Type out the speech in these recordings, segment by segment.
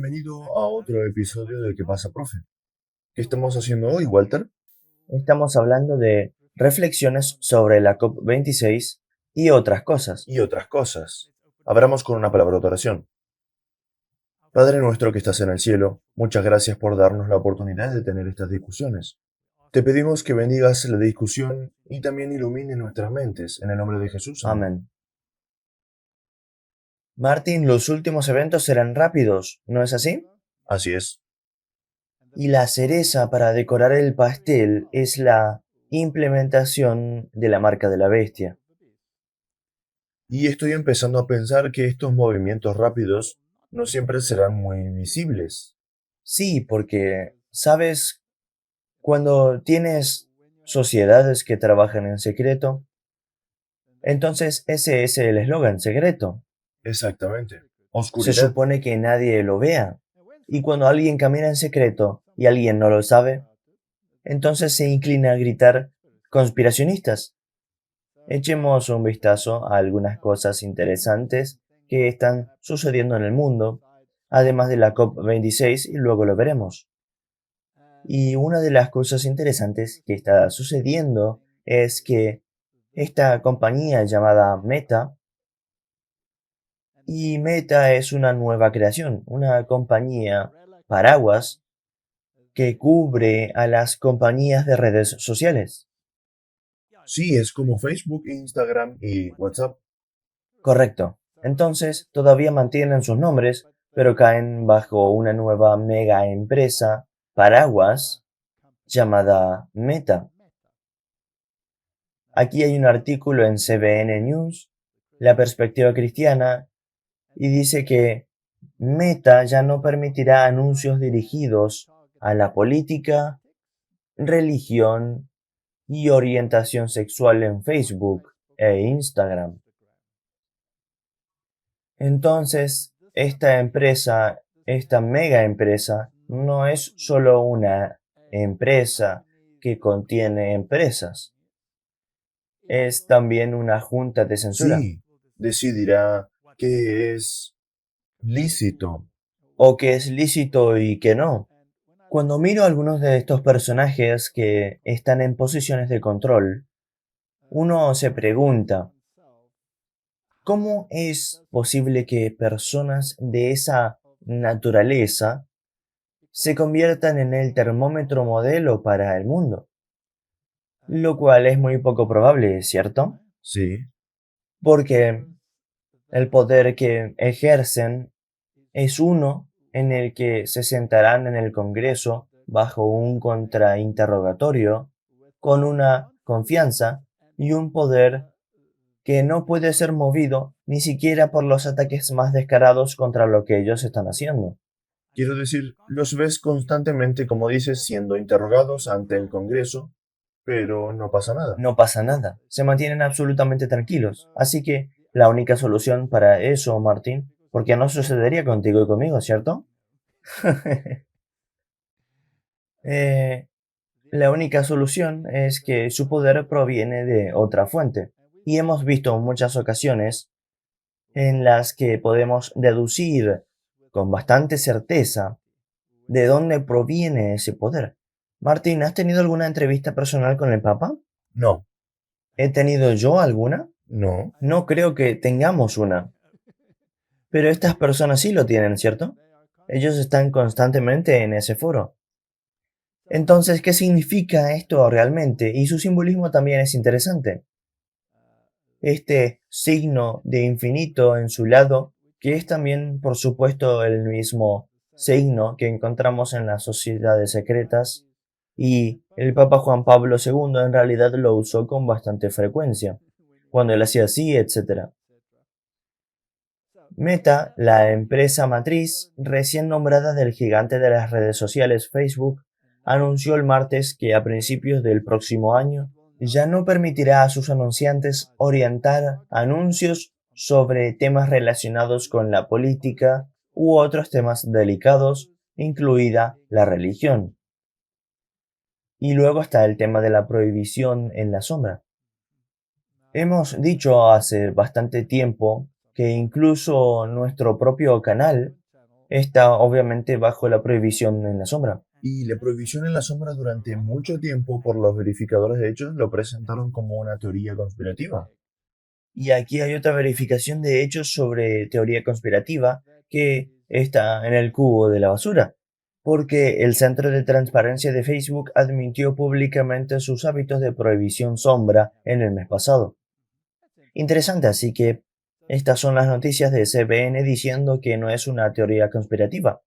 bienvenido a otro episodio de ¿Qué pasa, profe? ¿Qué estamos haciendo hoy, Walter? Estamos hablando de reflexiones sobre la COP26 y otras cosas. Y otras cosas. Abramos con una palabra de oración. Padre nuestro que estás en el cielo, muchas gracias por darnos la oportunidad de tener estas discusiones. Te pedimos que bendigas la discusión y también ilumines nuestras mentes. En el nombre de Jesús, amén. Amén. Martín, los últimos eventos serán rápidos, ¿no es así? Así es. Y la cereza para decorar el pastel es la implementación de la marca de la bestia. Y estoy empezando a pensar que estos movimientos rápidos no siempre serán muy visibles. Sí, porque, ¿sabes? Cuando tienes sociedades que trabajan en secreto, entonces ese es el eslogan, secreto. Exactamente. Se Oscuridad. supone que nadie lo vea. Y cuando alguien camina en secreto y alguien no lo sabe, entonces se inclina a gritar conspiracionistas. Echemos un vistazo a algunas cosas interesantes que están sucediendo en el mundo, además de la COP26, y luego lo veremos. Y una de las cosas interesantes que está sucediendo es que esta compañía llamada Meta, y Meta es una nueva creación, una compañía paraguas que cubre a las compañías de redes sociales. Sí, es como Facebook, Instagram y WhatsApp. Correcto. Entonces, todavía mantienen sus nombres, pero caen bajo una nueva mega empresa paraguas llamada Meta. Aquí hay un artículo en CBN News, La Perspectiva Cristiana, y dice que Meta ya no permitirá anuncios dirigidos a la política, religión y orientación sexual en Facebook e Instagram. Entonces, esta empresa, esta mega empresa, no es solo una empresa que contiene empresas, es también una junta de censura, Sí, decidirá qué es lícito. o que es lícito y que no. Cuando miro a algunos de estos personajes que están en posiciones de control, uno se pregunta, ¿cómo es posible que personas de esa naturaleza se conviertan en el termómetro modelo para el mundo? Lo cual es muy poco probable, ¿cierto? Sí, Porque el poder que ejercen es uno en el que se sentarán en el Congreso bajo un contrainterrogatorio con una confianza y un poder que no puede ser movido ni siquiera por los ataques más descarados contra lo que ellos están haciendo. quiero decir, los ves constantemente, como dices, siendo interrogados ante el Congreso, pero no pasa nada. No pasa nada, se mantienen absolutamente tranquilos. Así que la única solución para eso, Martín, porque no sucedería contigo y conmigo, ¿cierto? Eh, la única solución es que su poder proviene de otra fuente. Y hemos visto muchas ocasiones en las que podemos deducir con bastante certeza de dónde proviene ese poder. Martín, ¿has tenido alguna entrevista personal con el Papa? No, ¿He tenido yo alguna? no. No creo que tengamos una, pero estas personas sí lo tienen, ¿cierto? Ellos están constantemente en ese foro. Entonces, ¿qué significa esto realmente? Y su simbolismo también es interesante. Este signo de infinito en su lado, que es también, por supuesto, el mismo signo que encontramos en las sociedades secretas, y el Papa Juan Pablo II en realidad lo usó con bastante frecuencia, cuando él hacía así, etc. Meta, la empresa matriz recién nombrada del gigante de las redes sociales Facebook, anunció el martes que a principios del próximo año ya no permitirá a sus anunciantes orientar anuncios sobre temas relacionados con la política u otros temas delicados, incluida la religión. Y luego está el tema de la prohibición en la sombra. Hemos dicho hace bastante tiempo que incluso nuestro propio canal está obviamente bajo la prohibición en la sombra. Y la prohibición en la sombra durante mucho tiempo por los verificadores de hechos lo presentaron como una teoría conspirativa. Y aquí hay otra verificación de hechos sobre teoría conspirativa que está en el cubo de la basura, porque el Centro de Transparencia de Facebook admitió públicamente sus hábitos de prohibición sombra en el mes pasado. Interesante, así que estas son las noticias de CBN diciendo que no es una teoría conspirativa,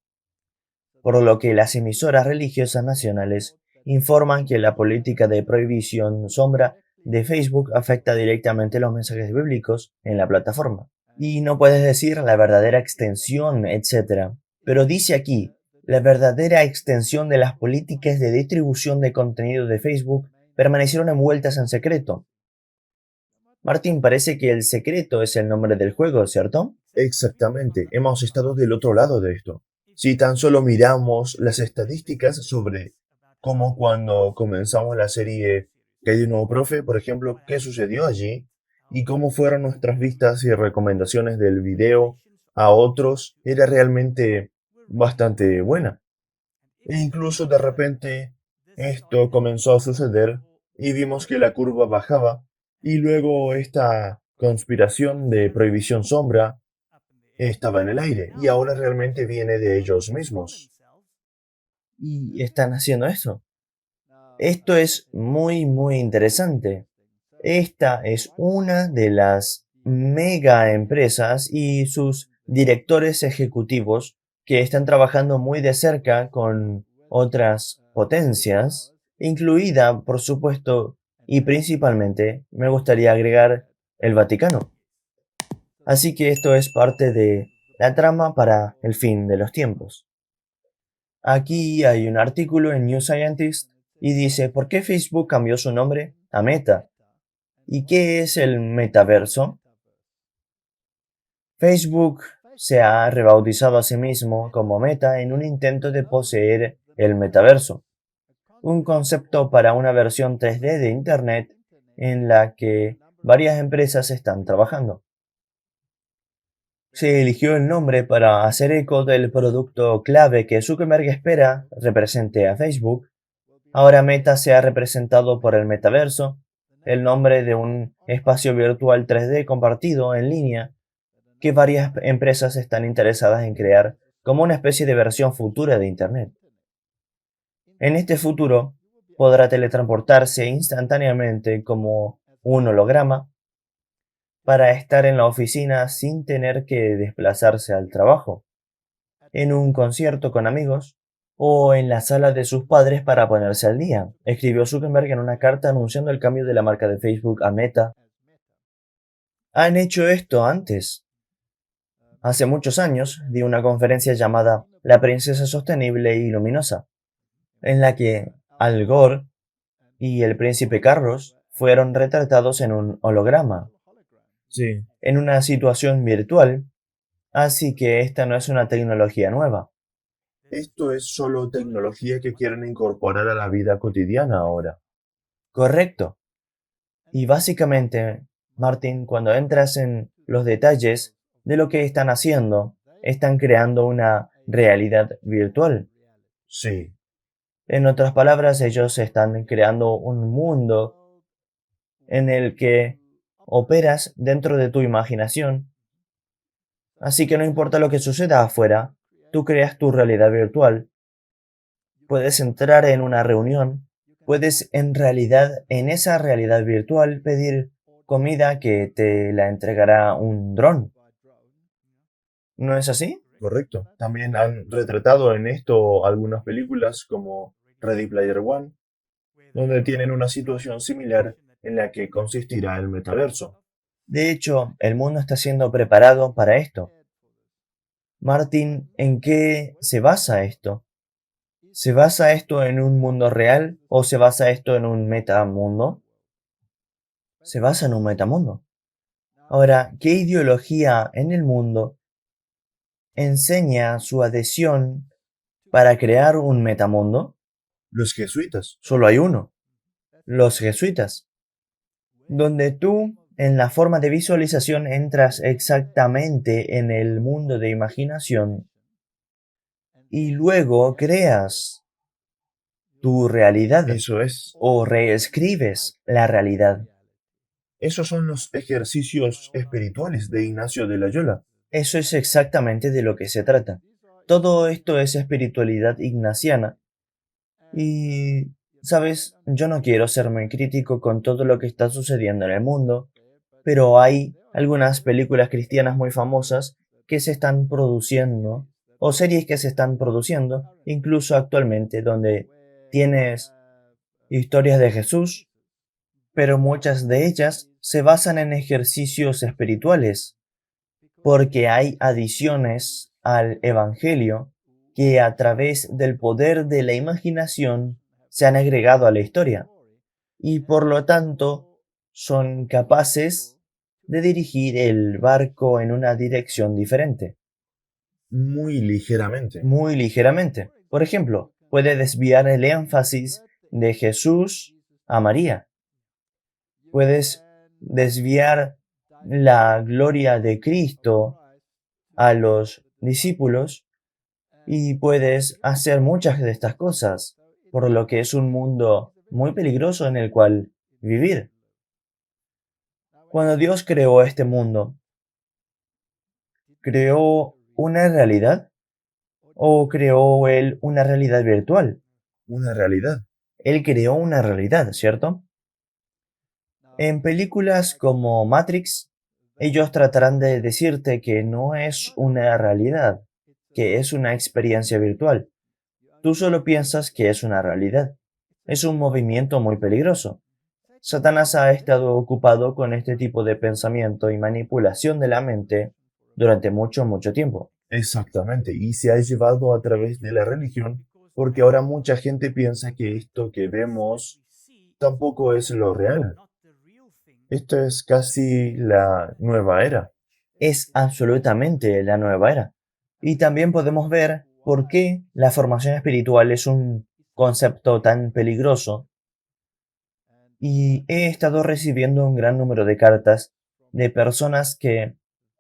por lo que las emisoras religiosas nacionales informan que la política de prohibición sombra de Facebook afecta directamente los mensajes bíblicos en la plataforma. Y no puedes decir la verdadera extensión, etc. Pero dice aquí, la verdadera extensión de las políticas de distribución de contenido de Facebook permanecieron envueltas en secreto. Martín, parece que el secreto es el nombre del juego, ¿cierto? Exactamente, hemos estado del otro lado de esto. Si tan solo miramos las estadísticas sobre cómo cuando comenzamos la serie que hay un nuevo profe, por ejemplo, qué sucedió allí y cómo fueron nuestras vistas y recomendaciones del video a otros, era realmente bastante buena. E incluso de repente esto comenzó a suceder y vimos que la curva bajaba y luego esta conspiración de prohibición sombra estaba en el aire y ahora realmente viene de ellos mismos. Y están haciendo eso. Esto es muy interesante. Esta es una de las mega empresas y sus directores ejecutivos que están trabajando muy de cerca con otras potencias, incluida, por supuesto, y principalmente, me gustaría agregar el Vaticano. Así que esto es parte de la trama para el fin de los tiempos. Aquí hay un artículo en New Scientist y dice, ¿por qué Facebook cambió su nombre a Meta? ¿Y qué es el metaverso? Facebook se ha rebautizado a sí mismo como Meta en un intento de poseer el metaverso, un concepto para una versión 3D de Internet en la que varias empresas están trabajando. Se eligió el nombre para hacer eco del producto clave que Zuckerberg espera represente a Facebook. Ahora Meta se ha representado por el metaverso, el nombre de un espacio virtual 3D compartido en línea que varias empresas están interesadas en crear como una especie de versión futura de Internet. En este futuro podrá teletransportarse instantáneamente como un holograma para estar en la oficina sin tener que desplazarse al trabajo, en un concierto con amigos o en la sala de sus padres para ponerse al día, escribió Zuckerberg en una carta anunciando el cambio de la marca de Facebook a Meta. Han hecho esto antes. Hace muchos años di una conferencia llamada La princesa sostenible y luminosa, en la que Al Gore y el príncipe Carlos fueron retratados en un holograma, Sí, en una situación virtual, así que esta no es una tecnología nueva. esto es solo tecnología que quieren incorporar a la vida cotidiana ahora. Correcto. Y básicamente, Martin, cuando entras en los detalles de lo que están haciendo, están creando una realidad virtual. Sí, En otras palabras, ellos están creando un mundo en el que operas dentro de tu imaginación, así que no importa lo que suceda afuera, tú creas tu realidad virtual. Puedes entrar en una reunión, puedes en realidad, en esa realidad virtual, pedir comida que te la entregará un dron. ¿No es así? correcto. También han retratado en esto algunas películas como Ready Player One, donde tienen una situación similar en la que consistirá el metaverso. De hecho, el mundo está siendo preparado para esto. Martín, ¿en qué se basa esto? ¿Se basa esto en un mundo real o se basa esto en un metamundo? Se basa en un metamundo. Ahora, ¿qué ideología en el mundo enseña su adhesión para crear un metamundo? Los jesuitas. Solo hay uno, los jesuitas, donde tú, en la forma de visualización, entras exactamente en el mundo de imaginación y luego creas tu realidad Eso es. o reescribes la realidad. Esos son los ejercicios espirituales de Ignacio de Loyola. Eso es exactamente de lo que se trata. Todo esto es espiritualidad ignaciana. Y, sabes, yo no quiero ser muy crítico con todo lo que está sucediendo en el mundo, pero hay algunas películas cristianas muy famosas que se están produciendo, o series que se están produciendo, incluso actualmente, donde tienes historias de Jesús, pero muchas de ellas se basan en ejercicios espirituales, porque hay adiciones al Evangelio que a través del poder de la imaginación se han agregado a la historia y por lo tanto son capaces de dirigir el barco en una dirección diferente, Muy ligeramente. muy ligeramente. Por ejemplo, puede desviar el énfasis de Jesús a María. Puedes desviar la gloria de Cristo a los discípulos y puedes hacer muchas de estas cosas, por lo que es un mundo muy peligroso en el cual vivir. Cuando Dios creó este mundo, ¿creó una realidad o creó Él una realidad virtual? Una realidad. Él creó una realidad, ¿cierto? En películas como Matrix, ellos tratarán de decirte que no es una realidad, que es una experiencia virtual. Tú solo piensas que es una realidad. Es un movimiento muy peligroso. Satanás ha estado ocupado con este tipo de pensamiento y manipulación de la mente durante mucho, mucho tiempo. Exactamente. Y se ha llevado a través de la religión, porque ahora mucha gente piensa que esto que vemos tampoco es lo real. Esto es casi la nueva era. Es absolutamente la nueva era. Y también podemos ver por qué la formación espiritual es un concepto tan peligroso. Y he estado recibiendo un gran número de cartas de personas que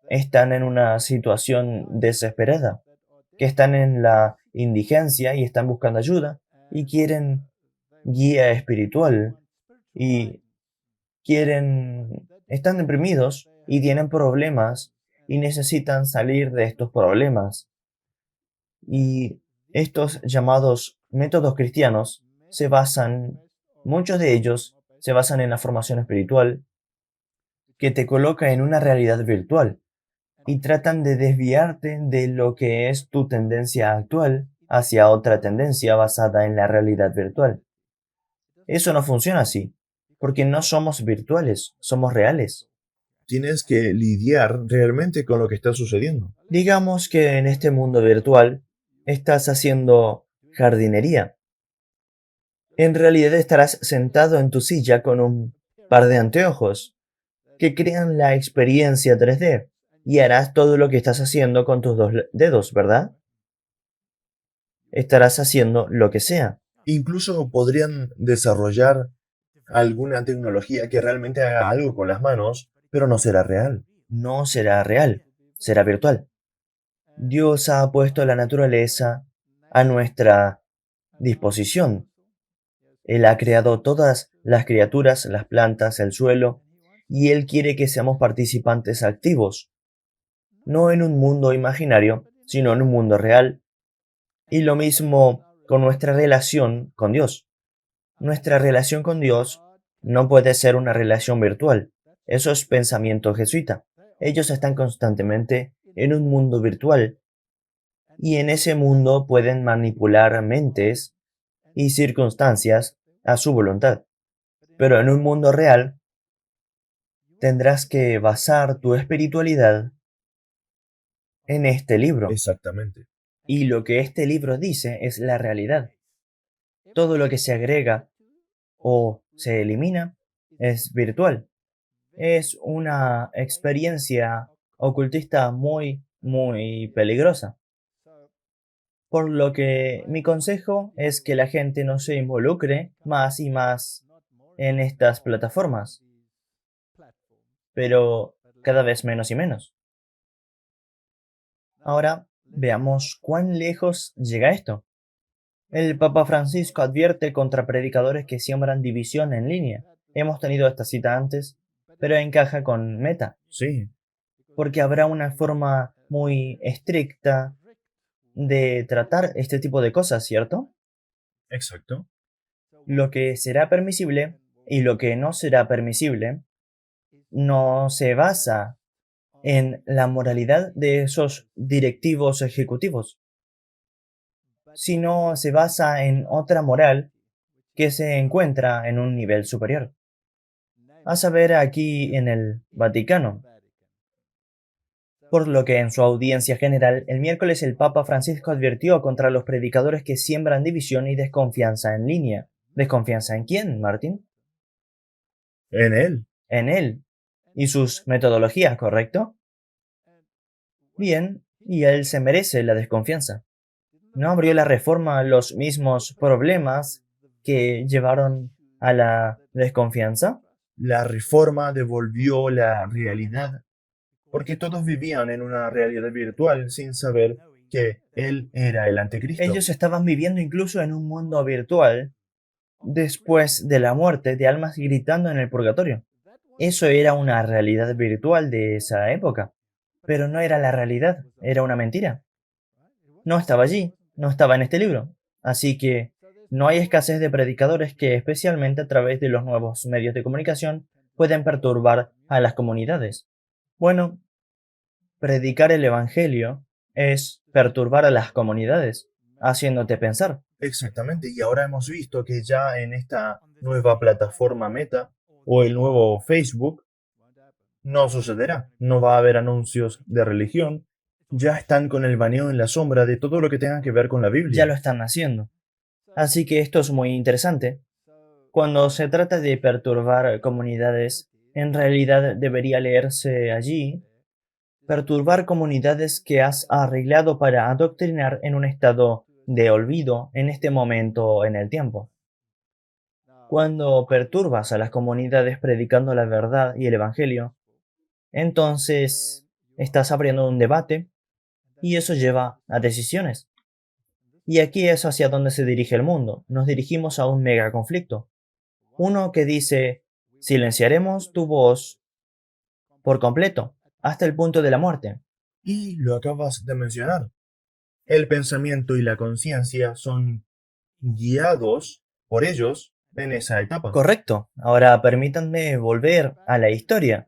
están en una situación desesperada, que están en la indigencia y están buscando ayuda y quieren guía espiritual y están deprimidos y tienen problemas y necesitan salir de estos problemas. Y estos llamados métodos cristianos muchos de ellos se basan en la formación espiritual que te coloca en una realidad virtual y tratan de desviarte de lo que es tu tendencia actual hacia otra tendencia basada en la realidad virtual. Eso no funciona así, porque no somos virtuales, somos reales. Tienes que lidiar realmente con lo que está sucediendo. Digamos que en este mundo virtual estás haciendo jardinería. En realidad estarás sentado en tu silla con un par de anteojos que crean la experiencia 3D y harás todo lo que estás haciendo con tus dos dedos, ¿verdad? Estarás haciendo lo que sea. Incluso podrían desarrollar alguna tecnología que realmente haga algo con las manos, pero no será real. No será real, será virtual. Dios ha puesto la naturaleza a nuestra disposición. Él ha creado todas las criaturas, las plantas, el suelo, y Él quiere que seamos participantes activos, no en un mundo imaginario, sino en un mundo real. Y lo mismo con nuestra relación con Dios. Nuestra relación con Dios no puede ser una relación virtual. Eso es pensamiento jesuita. Ellos están constantemente en un mundo virtual y en ese mundo pueden manipular mentes y circunstancias a su voluntad. Pero en un mundo real tendrás que basar tu espiritualidad en este libro. Exactamente. Y lo que este libro dice es la realidad. Todo lo que se agrega o se elimina es virtual. Es una experiencia ocultista muy, muy peligrosa. Por lo que mi consejo es que la gente no se involucre más y más en estas plataformas, pero cada vez menos y menos. Ahora, Veamos cuán lejos llega esto. El Papa Francisco advierte contra predicadores que siembran división en línea. Hemos tenido esta cita antes, pero encaja con Meta, Sí, porque habrá una forma muy estricta de tratar este tipo de cosas, ¿cierto? exacto. Lo que será permisible y lo que no será permisible no se basa en la moralidad de esos directivos ejecutivos, sino se basa en otra moral que se encuentra en un nivel superior, a saber aquí en el Vaticano. Por lo que en su audiencia general, el miércoles el Papa Francisco advirtió contra los predicadores que siembran división y desconfianza en línea. ¿Desconfianza en quién, Martín? En él. En él y sus metodologías, ¿correcto? Bien, y él se merece la desconfianza. ¿No abrió la reforma los mismos problemas que llevaron a la desconfianza? La reforma devolvió la realidad, porque todos vivían en una realidad virtual sin saber que él era el anticristo. Ellos estaban viviendo incluso en un mundo virtual después de la muerte de almas gritando en el purgatorio. Eso era una realidad virtual de esa época, pero no era la realidad, era una mentira. No estaba allí, no estaba en este libro. Así que no hay escasez de predicadores que, especialmente a través de los nuevos medios de comunicación, pueden perturbar a las comunidades. Bueno, predicar el Evangelio es perturbar a las comunidades, haciéndote pensar. Exactamente, y ahora hemos visto que ya en esta nueva plataforma Meta o el nuevo Facebook no sucederá. No va a haber anuncios de religión. Ya están con el baneo en la sombra de todo lo que tenga que ver con la Ya lo Biblia. están haciendo. Así que esto es muy interesante. Cuando se trata de perturbar comunidades, en realidad debería leerse allí, perturbar comunidades que has arreglado para adoctrinar en un estado de olvido en este momento en el tiempo. Cuando perturbas a las comunidades predicando la verdad y el Evangelio, entonces estás abriendo un debate y eso lleva a decisiones. Y aquí es hacia donde se dirige el mundo. Nos dirigimos a un mega conflicto. Uno que dice, silenciaremos tu voz por completo, hasta el punto de la muerte. Y lo acabas de mencionar. El pensamiento y la conciencia son guiados por ellos en esa etapa. Correcto. Ahora permítanme volver a la historia.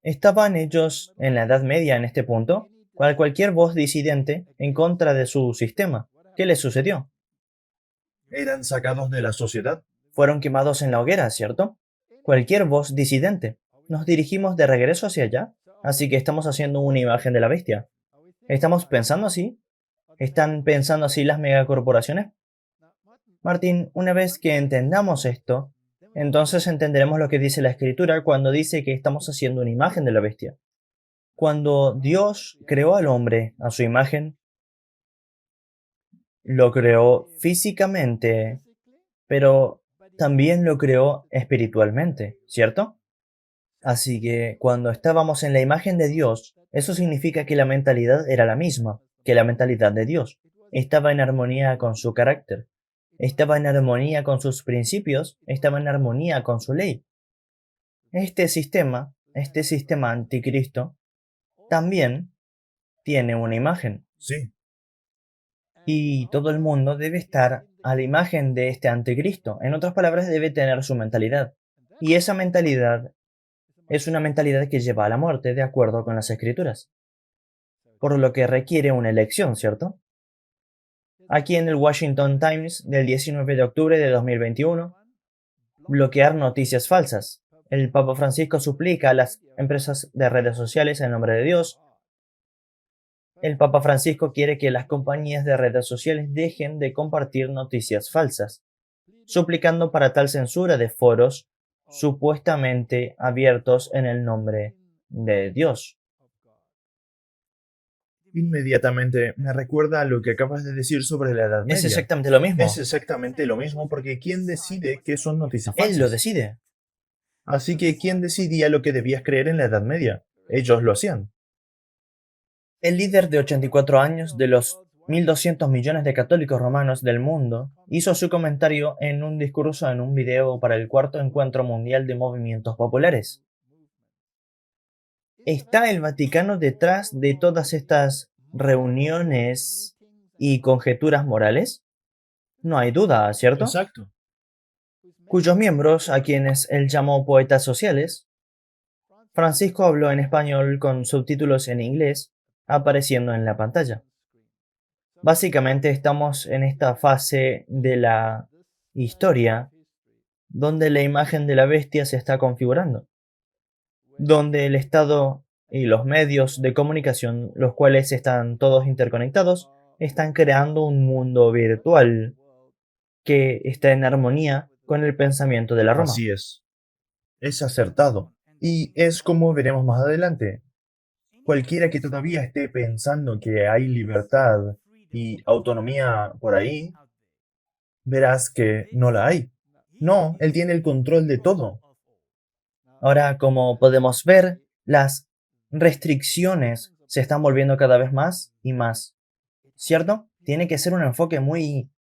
¿Estaban ellos en la Edad Media en este punto? Cualquier voz disidente en contra de su sistema. ¿Qué les sucedió? Eran sacados de la sociedad. Fueron quemados en la hoguera, ¿cierto? Cualquier voz disidente. Nos dirigimos de regreso hacia allá, así que estamos haciendo una imagen de la bestia. ¿Estamos pensando así? ¿Están pensando así las megacorporaciones? Martín, una vez que entendamos esto, entonces entenderemos lo que dice la escritura cuando dice que estamos haciendo una imagen de la bestia. Cuando Dios creó al hombre a su imagen, lo creó físicamente, pero también lo creó espiritualmente, ¿cierto? Así que cuando estábamos en la imagen de Dios, eso significa que la mentalidad era la misma, que la mentalidad de Dios. Estaba en armonía con su carácter, estaba en armonía con sus principios, estaba en armonía con su ley. Este sistema anticristo, también tiene una imagen. Sí, Y todo el mundo debe estar a la imagen de este anticristo. En otras palabras, debe tener su mentalidad. Y esa mentalidad es una mentalidad que lleva a la muerte de acuerdo con las escrituras. Por lo que requiere una elección, ¿cierto? Aquí en el Washington Times del 19 de octubre de 2021, bloquear noticias falsas. El Papa Francisco suplica a las empresas de redes sociales en nombre de Dios. El Papa Francisco quiere que las compañías de redes sociales dejen de compartir noticias falsas, suplicando para tal censura de foros supuestamente abiertos en el nombre de Dios. inmediatamente me recuerda a lo que acabas de decir sobre la Edad Es Media. exactamente lo mismo. Es exactamente lo mismo porque ¿quién decide qué son noticias Él lo falsas? decide. Así que ¿quién decidía lo que debías creer en la Edad Media? Ellos lo hacían. El líder de 84 años de los 1.200 millones de católicos romanos del mundo hizo su comentario en un discurso en un video para el cuarto encuentro mundial de movimientos populares. ¿Está el Vaticano detrás de todas estas reuniones y conjeturas morales? No hay duda, ¿cierto? Exacto. Cuyos miembros, a quienes él llamó poetas sociales, Francisco habló en español con subtítulos en inglés apareciendo en la pantalla. Básicamente estamos en esta fase de la historia donde la imagen de la bestia se está configurando, donde el Estado y los medios de comunicación, los cuales están todos interconectados, están creando un mundo virtual que está en armonía con el pensamiento de la Roma. Así es. Es acertado. Y es como veremos más adelante. Cualquiera que todavía esté pensando que hay libertad y autonomía por ahí, verás que no la hay. No, él tiene el control de todo. Ahora, como podemos ver, las restricciones se están volviendo cada vez más y más, ¿cierto? Tiene que ser un enfoque muy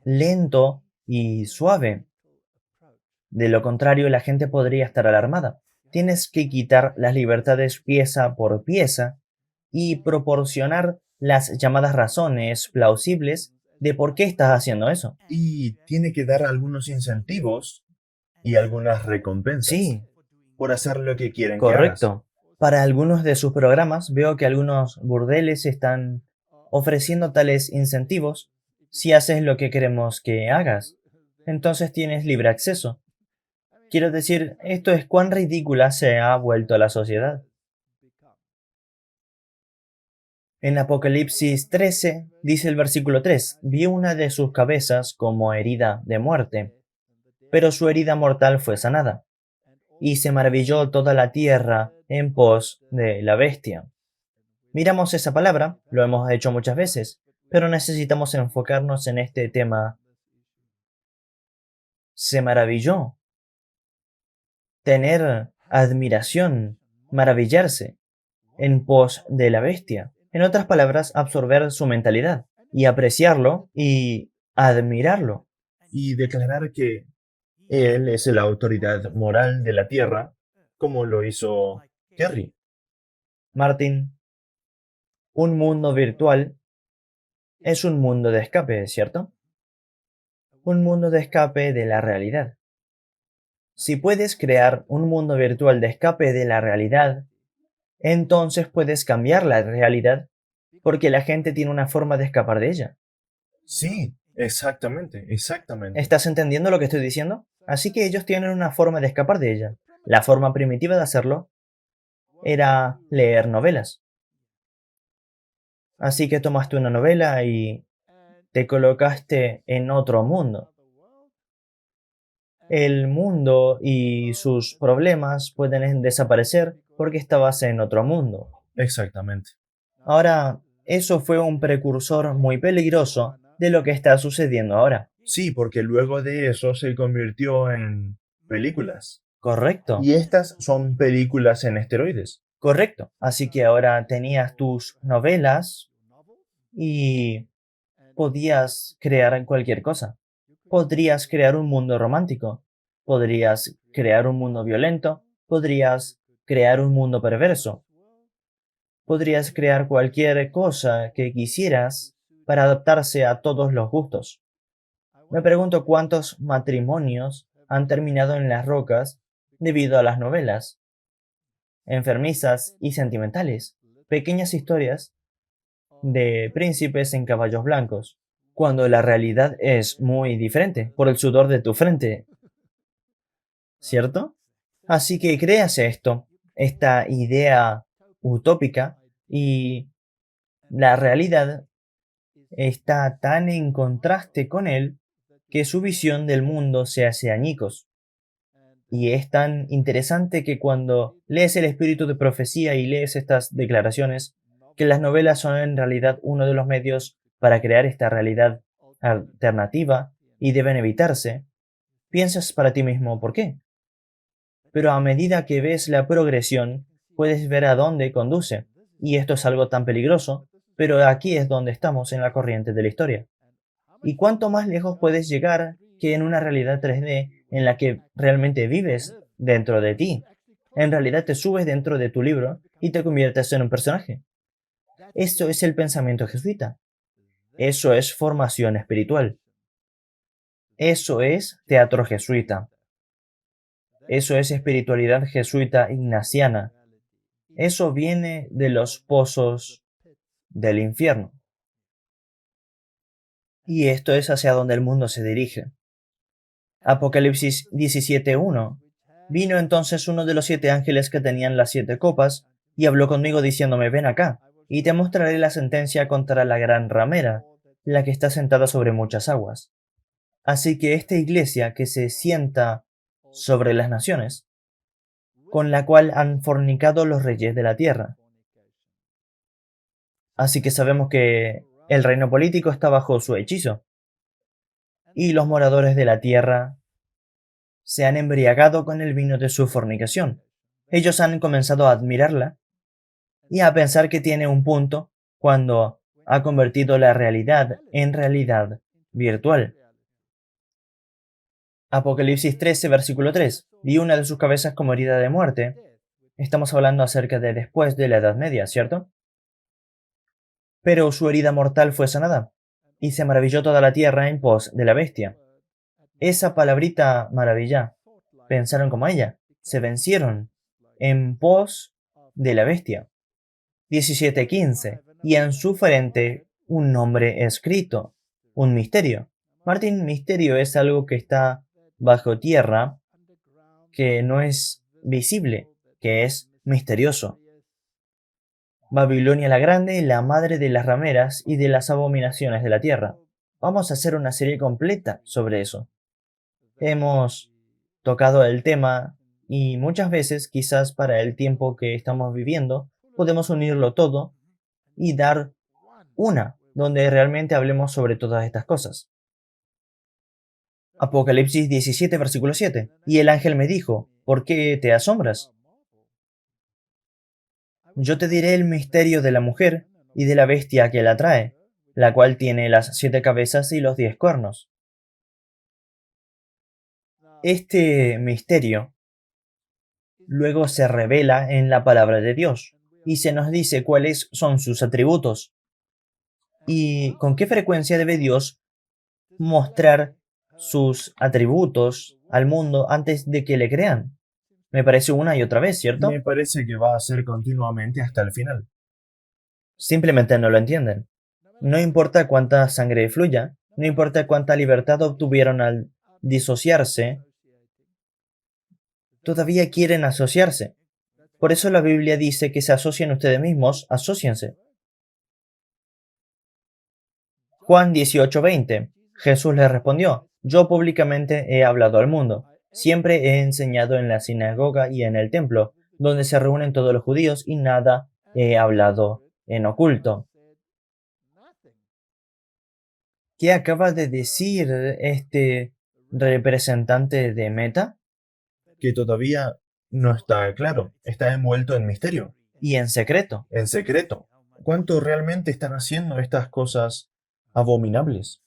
lento y suave. De lo contrario, la gente podría estar alarmada. Tienes que quitar las libertades pieza por pieza y proporcionar las llamadas razones plausibles de por qué estás haciendo eso. Y tiene que dar algunos incentivos y algunas recompensas Sí, por hacer lo que quieren que hagas. correcto. Para algunos de sus programas veo que algunos burdeles están ofreciendo tales incentivos si haces lo que queremos que hagas. Entonces tienes libre acceso. Quiero decir, esto es cuán ridícula se ha vuelto la sociedad. En Apocalipsis 13 dice el versículo 3, vi una de sus cabezas como herida de muerte, pero su herida mortal fue sanada, y se maravilló toda la tierra en pos de la bestia. Miramos esa palabra, lo hemos hecho muchas veces, pero necesitamos enfocarnos en este tema. Se maravilló. Tener admiración, maravillarse, en pos de la bestia. En otras palabras, absorber su mentalidad y apreciarlo y admirarlo. Y declarar que él es la autoridad moral de la tierra, como lo hizo Kerry. Martin, un mundo virtual es un mundo de escape, ¿cierto? Un mundo de escape de la realidad. Si puedes crear un mundo virtual de escape de la realidad, entonces puedes cambiar la realidad porque la gente tiene una forma de escapar de ella. Sí, exactamente, exactamente. ¿Estás entendiendo lo que estoy diciendo? Así que ellos tienen una forma de escapar de ella. La forma primitiva de hacerlo era leer novelas. Así que tomaste una novela y te colocaste en otro mundo. El mundo y sus problemas pueden desaparecer porque estabas en otro mundo. Exactamente. Ahora, eso fue un precursor muy peligroso de lo que está sucediendo ahora. Sí, porque luego de eso se convirtió en películas. Correcto, Y estas son películas en esteroides. correcto. Así que ahora tenías tus novelas y podías crear cualquier cosa. Podrías crear un mundo romántico, podrías crear un mundo violento, podrías crear un mundo perverso, podrías crear cualquier cosa que quisieras para adaptarse a todos los gustos. Me pregunto cuántos matrimonios han terminado en las rocas debido a las novelas, enfermizas y sentimentales, pequeñas historias de príncipes en caballos blancos, cuando la realidad es muy diferente por el sudor de tu frente, ¿cierto? Así que creas esto, esta idea utópica, y la realidad está tan en contraste con él que su visión del mundo se hace añicos. Y es tan interesante que cuando lees el espíritu de profecía y lees estas declaraciones, que las novelas son en realidad uno de los medios para crear esta realidad alternativa y deben evitarse, piensas para ti mismo por qué. Pero a medida que ves la progresión, puedes ver a dónde conduce. Y esto es algo tan peligroso, pero aquí es donde estamos en la corriente de la historia. ¿Y cuánto más lejos puedes llegar que en una realidad 3D en la que realmente vives dentro de ti? En realidad te subes dentro de tu libro y te conviertes en un personaje. Eso es el pensamiento jesuita. Eso es formación espiritual. Eso es teatro jesuita. Eso es espiritualidad jesuita ignaciana. Eso viene de los pozos del infierno. Y esto es hacia donde el mundo se dirige. Apocalipsis 17:1. Vino entonces uno de los 7 ángeles que tenían las 7 copas, y habló conmigo diciéndome, ven acá, y te mostraré la sentencia contra la gran ramera, la que está sentada sobre muchas aguas. Así que esta iglesia que se sienta sobre las naciones, con la cual han fornicado los reyes de la tierra. Así que sabemos que el reino político está bajo su hechizo, y los moradores de la tierra se han embriagado con el vino de su fornicación. Ellos han comenzado a admirarla y a pensar que tiene un punto cuando ha convertido la realidad en realidad virtual. Apocalipsis 13, versículo 3. Vi una de sus cabezas como herida de muerte. Estamos hablando acerca de después de la Edad Media, ¿cierto? Pero su herida mortal fue sanada, y se maravilló toda la tierra en pos de la bestia. Esa palabrita maravilla, pensaron como ella, se vencieron en pos de la bestia. 17:15. Y en su frente un nombre escrito, un misterio. Martín, misterio es algo que está bajo tierra, que no es visible, que es misterioso. Babilonia la Grande, la madre de las rameras y de las abominaciones de la tierra. Vamos a hacer una serie completa sobre eso. Hemos tocado el tema y muchas veces, quizás para el tiempo que estamos viviendo, podemos unirlo todo y dar una donde realmente hablemos sobre todas estas cosas. Apocalipsis 17, versículo 7. Y el ángel me dijo, ¿por qué te asombras? Yo te diré el misterio de la mujer y de la bestia que la trae, la cual tiene las 7 cabezas y los 10 cuernos. Este misterio luego se revela en la palabra de Dios y se nos dice cuáles son sus atributos y con qué frecuencia debe Dios mostrar sus atributos al mundo antes de que le crean. Me parece una y otra vez, Me ¿cierto? parece que va a ser continuamente hasta el final. Simplemente no lo entienden. No importa cuánta sangre fluya, no importa cuánta libertad obtuvieron al disociarse, todavía quieren asociarse. Por eso la Biblia dice que se asocien ustedes mismos, asóciense. Juan 18:20. Jesús le respondió, yo públicamente he hablado al mundo. Siempre he enseñado en la sinagoga y en el templo, donde se reúnen todos los judíos y nada he hablado en oculto. ¿Qué acaba de decir este representante de Meta? Que todavía no está claro, está envuelto en misterio, Y en secreto. en secreto. ¿Cuánto realmente están haciendo estas cosas abominables?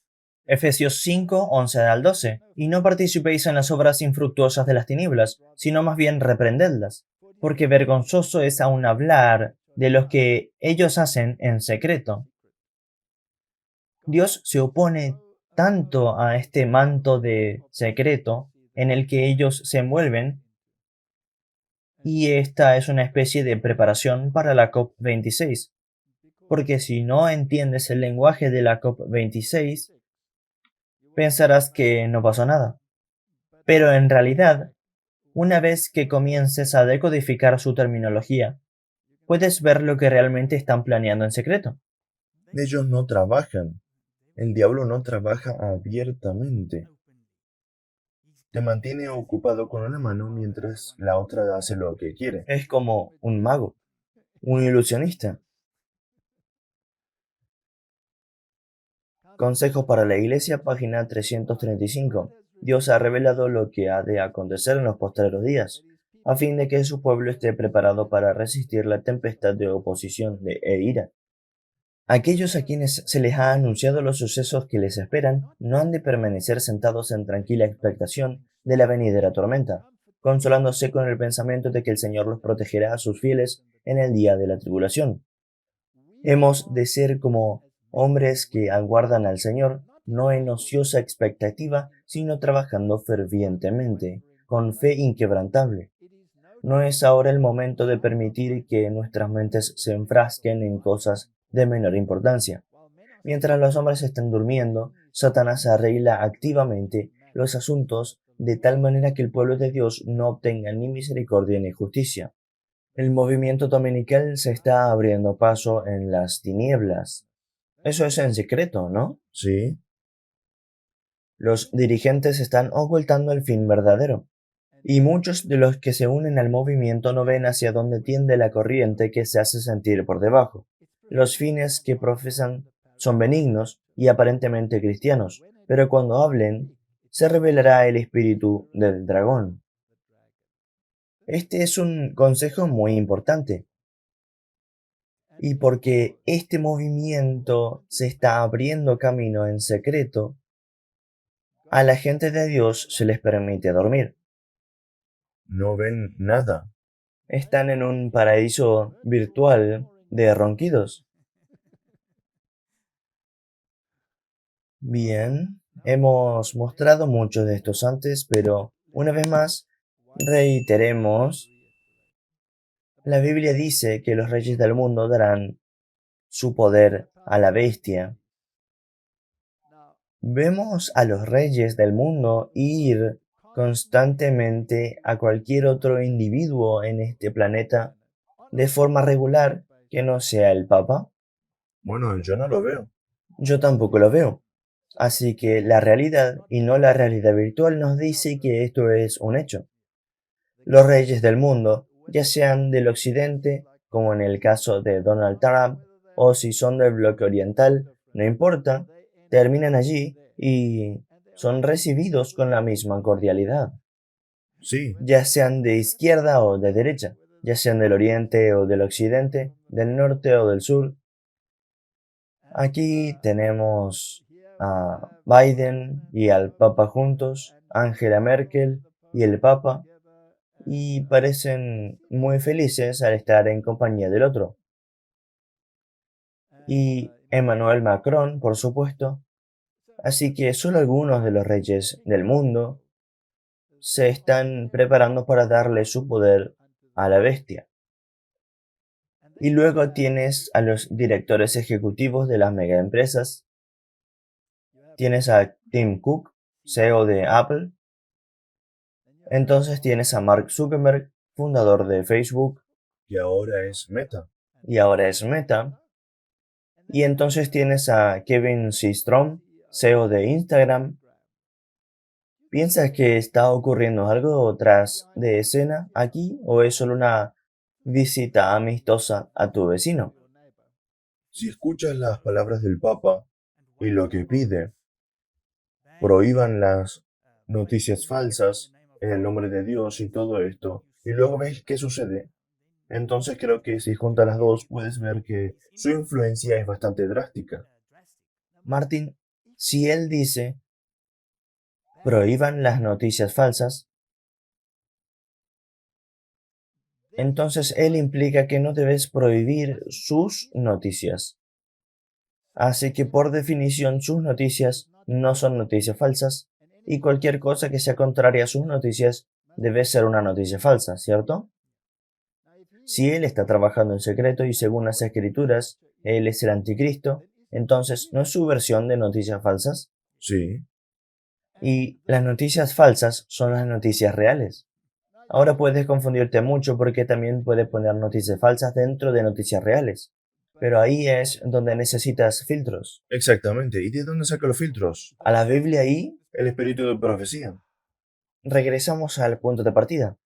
Efesios 5, 11 al 12. Y no participéis en las obras infructuosas de las tinieblas, sino más bien reprendedlas. Porque vergonzoso es aún hablar de los que ellos hacen en secreto. Dios se opone tanto a este manto de secreto en el que ellos se envuelven, y esta es una especie de preparación para la COP26. Porque si no entiendes el lenguaje de la COP26, pensarás que no pasó nada. Pero en realidad, una vez que comiences a decodificar su terminología, puedes ver lo que realmente están planeando en secreto. Ellos no trabajan. El diablo no trabaja abiertamente. Te mantiene ocupado con una mano mientras la otra hace lo que quiere. Es como un mago, un ilusionista. Consejos para la Iglesia, página 335. Dios ha revelado lo que ha de acontecer en los postreros días. a fin de que su pueblo esté preparado para resistir la tempestad de oposición e ira. Aquellos a quienes se les ha anunciado los sucesos que les esperan no han de permanecer sentados en tranquila expectación de la venidera tormenta, consolándose con el pensamiento de que el Señor los protegerá a sus fieles en el día de la tribulación. Hemos de ser como hombres que aguardan al Señor, no en ociosa expectativa, sino trabajando fervientemente, con fe inquebrantable. No es ahora el momento de permitir que nuestras mentes se enfrasquen en cosas de menor importancia. Mientras los hombres están durmiendo, Satanás arregla activamente los asuntos de tal manera que el pueblo de Dios no obtenga ni misericordia ni justicia. El movimiento dominical se está abriendo paso en las tinieblas. Eso es en secreto, ¿no? Sí. Los dirigentes están ocultando el fin verdadero, y muchos de los que se unen al movimiento no ven hacia dónde tiende la corriente que se hace sentir por debajo. Los fines que profesan son benignos y aparentemente cristianos, pero cuando hablen, se revelará el espíritu del dragón. Este es un consejo muy importante. Y porque este movimiento se está abriendo camino en secreto, a la gente de Dios se les permite dormir. No ven nada. Están en un paraíso virtual de ronquidos. Bien, hemos mostrado muchos de estos antes, pero una vez más, reiteremos, la Biblia dice que los reyes del mundo darán su poder a la bestia. Vemos a los reyes del mundo ir constantemente a cualquier otro individuo en este planeta de forma regular que no sea el Papa. Bueno, yo no lo veo. Yo tampoco lo veo. Así que la realidad y no la realidad virtual nos dice que esto es un hecho. Los reyes del mundo, ya sean del occidente, como en el caso de Donald Trump, o si son del bloque oriental, no importa, terminan allí y son recibidos con la misma cordialidad, Sí. ya sean de izquierda o de derecha, ya sean del oriente o del occidente, del norte o del sur. Aquí tenemos a Biden y al Papa juntos, Angela Merkel y el Papa, y parecen muy felices al estar en compañía del otro. Y Emmanuel Macron, por supuesto. Así que solo algunos de los reyes del mundo se están preparando para darle su poder a la bestia. Y luego tienes a los directores ejecutivos de las megaempresas. Tienes a Tim Cook, CEO de Apple. Entonces tienes a Mark Zuckerberg, fundador de Facebook, Y ahora es Meta. y ahora es Meta. Y entonces tienes a Kevin Systrom, CEO de Instagram. ¿Piensas que está ocurriendo algo tras de escena aquí o es solo una visita amistosa a tu vecino? Si escuchas las palabras del Papa y lo que pide, prohíban las noticias falsas en el nombre de Dios y todo esto, y luego ves qué sucede, entonces creo que si juntas las dos puedes ver que su influencia es bastante drástica. Martin, si él dice prohíban las noticias falsas, entonces él implica que no debes prohibir sus noticias. Así que por definición sus noticias no son noticias falsas y cualquier cosa que sea contraria a sus noticias debe ser una noticia falsa, ¿cierto? Si él está trabajando en secreto y según las escrituras, él es el anticristo, entonces ¿no es su versión de noticias falsas? Sí, Y las noticias falsas son las noticias reales. Ahora puedes confundirte mucho porque también puedes poner noticias falsas dentro de noticias reales. Pero ahí es donde necesitas filtros. exactamente. ¿Y de dónde saca los filtros? A la Biblia ahí El espíritu de profecía. regresamos al punto de partida.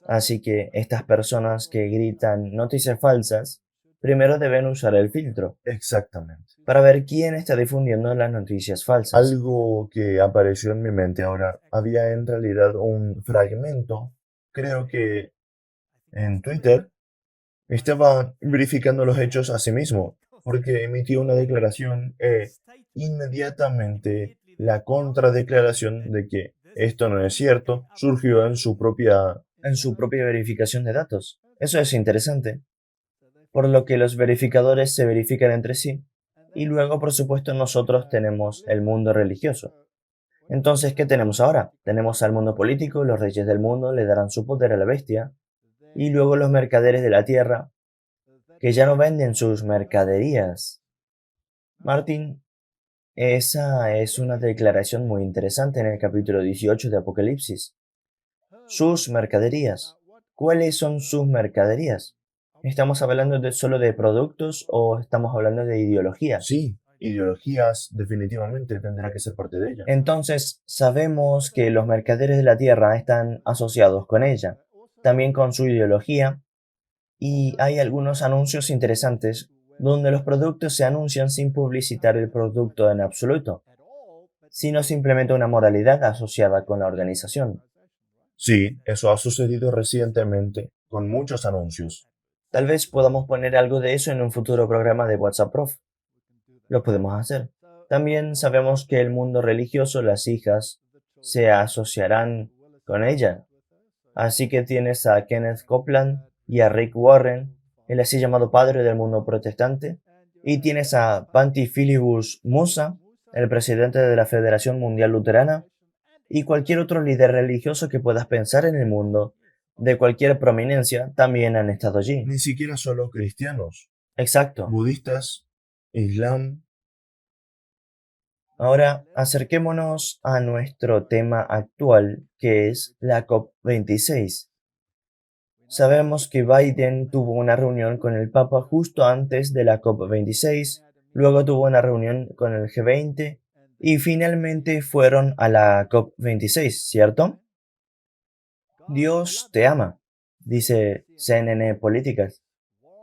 Así que estas personas que gritan noticias falsas, primero deben usar el filtro Exactamente. para ver quién está difundiendo las noticias falsas. Algo que apareció en mi mente ahora, había en realidad un fragmento Creo que en Twitter estaba verificando los hechos a sí mismo, porque emitió una declaración e inmediatamente la contradeclaración de que esto no es cierto surgió en su propia verificación de datos. Eso es interesante, por lo que los verificadores se verifican entre sí y luego, por supuesto, nosotros tenemos el mundo religioso. Entonces, ¿qué tenemos ahora? Tenemos al mundo político, los reyes del mundo le darán su poder a la bestia, y luego los mercaderes de la tierra, que ya no venden sus mercaderías. Martín, esa es una declaración muy interesante en el capítulo 18 de Apocalipsis. Sus mercaderías. ¿Cuáles son sus mercaderías? ¿Estamos hablando solo de productos o estamos hablando de ideologías? sí, ideologías definitivamente tendrá que ser parte de ella. Entonces, sabemos que los mercaderes de la tierra están asociados con ella, también con su ideología, y hay algunos anuncios interesantes donde los productos se anuncian sin publicitar el producto en absoluto, sino simplemente una moralidad asociada con la organización. Sí, eso ha sucedido recientemente con muchos anuncios. Tal vez podamos poner algo de eso en un futuro programa de WhatsApp Prof. Lo podemos hacer. También sabemos que el mundo religioso, las hijas, se asociarán con ella. Así que tienes a Kenneth Copeland y a Rick Warren, el así llamado padre del mundo protestante, y tienes a Pantifilibus Musa, el presidente de la Federación Mundial Luterana, y cualquier otro líder religioso que puedas pensar en el mundo, de cualquier prominencia, también han estado allí. Ni siquiera solo cristianos, Exacto. budistas, islam. Ahora acerquémonos a nuestro tema actual, que es la COP26. Sabemos que Biden tuvo una reunión con el Papa justo antes de la COP26, luego tuvo una reunión con el G20 y finalmente fueron a la COP26, ¿cierto? Dios te ama, dice CNN Políticas.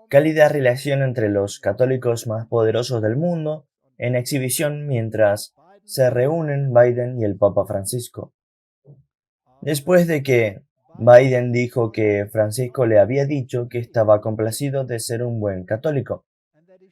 Cálida relación entre los católicos más poderosos del mundo en exhibición mientras se reúnen Biden y el Papa Francisco. Después de que Biden dijo que Francisco le había dicho que estaba complacido de ser un buen católico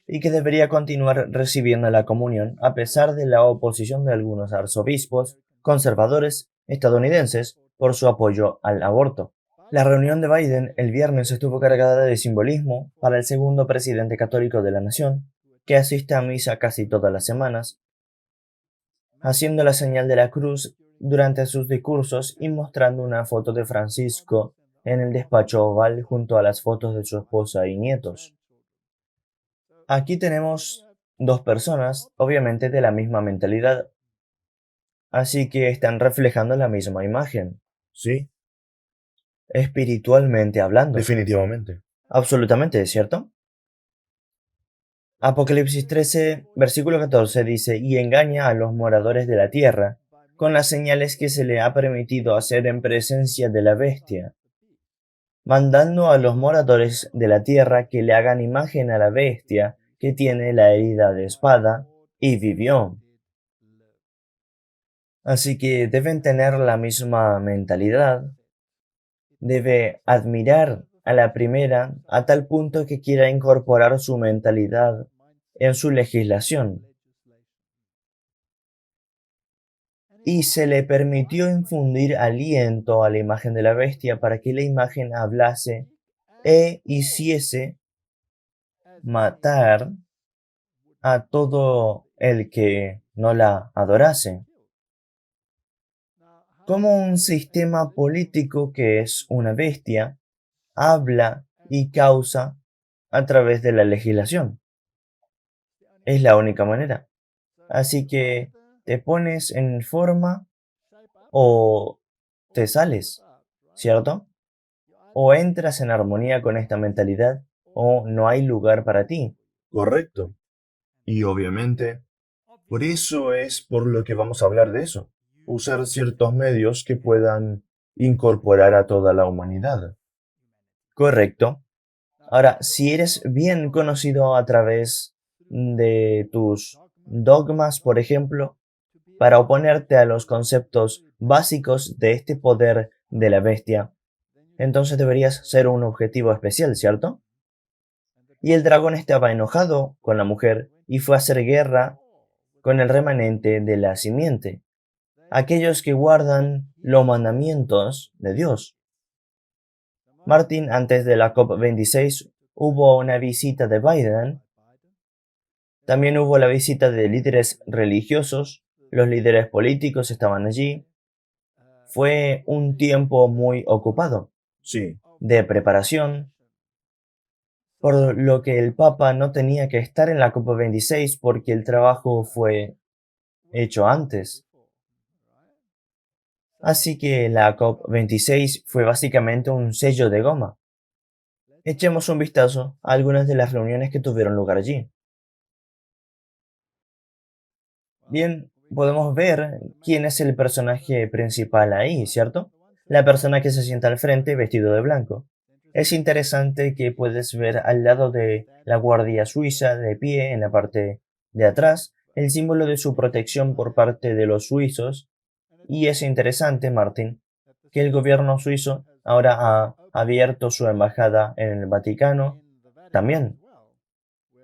y que debería continuar recibiendo la comunión a pesar de la oposición de algunos arzobispos conservadores estadounidenses por su apoyo al aborto. La reunión de Biden el viernes estuvo cargada de simbolismo para el segundo presidente católico de la nación, que asiste a misa casi todas las semanas, haciendo la señal de la cruz durante sus discursos y mostrando una foto de Francisco en el despacho oval junto a las fotos de su esposa y nietos. Aquí tenemos dos personas, obviamente de la misma mentalidad, así que están reflejando la misma imagen, Sí, espiritualmente hablando. definitivamente. Absolutamente, ¿cierto? Apocalipsis 13, versículo 14 dice, y engaña a los moradores de la tierra con las señales que se le ha permitido hacer en presencia de la bestia, mandando a los moradores de la tierra que le hagan imagen a la bestia que tiene la herida de espada y vivió. Así que deben tener la misma mentalidad. Debe admirar a la primera a tal punto que quiera incorporar su mentalidad en su legislación. Y se le permitió infundir aliento a la imagen de la bestia para que la imagen hablase e hiciese matar a todo el que no la adorase. Como un sistema político que es una bestia, habla y causa a través de la legislación. Es la única manera. Así que te pones en forma o te sales, ¿cierto? O entras en armonía con esta mentalidad o no hay lugar para ti. Correcto. Y obviamente, por eso es por lo que vamos a hablar de eso. Usar ciertos medios que puedan incorporar a toda la humanidad. Correcto. Ahora, si eres bien conocido a través de tus dogmas, por ejemplo, para oponerte a los conceptos básicos de este poder de la bestia, Entonces deberías ser un objetivo especial, ¿cierto? Y el dragón estaba enojado con la mujer y fue a hacer guerra con el remanente de la simiente, aquellos que guardan los mandamientos de Dios. Martin, antes de la COP26, hubo una visita de Biden. También hubo la visita de líderes religiosos, los líderes políticos estaban allí. Fue un tiempo muy ocupado Sí, de preparación, por lo que el Papa no tenía que estar en la COP26 porque el trabajo fue hecho antes. Así que la COP26 fue básicamente un sello de goma. Echemos un vistazo a algunas de las reuniones que tuvieron lugar allí. Bien, podemos ver quién es el personaje principal ahí, ¿cierto? La persona que se sienta al frente vestido de blanco. Es interesante que puedes ver al lado de la Guardia Suiza de pie en la parte de atrás el símbolo de su protección por parte de los suizos. Y es interesante, Martín, que el gobierno suizo ahora ha abierto su embajada en el Vaticano también,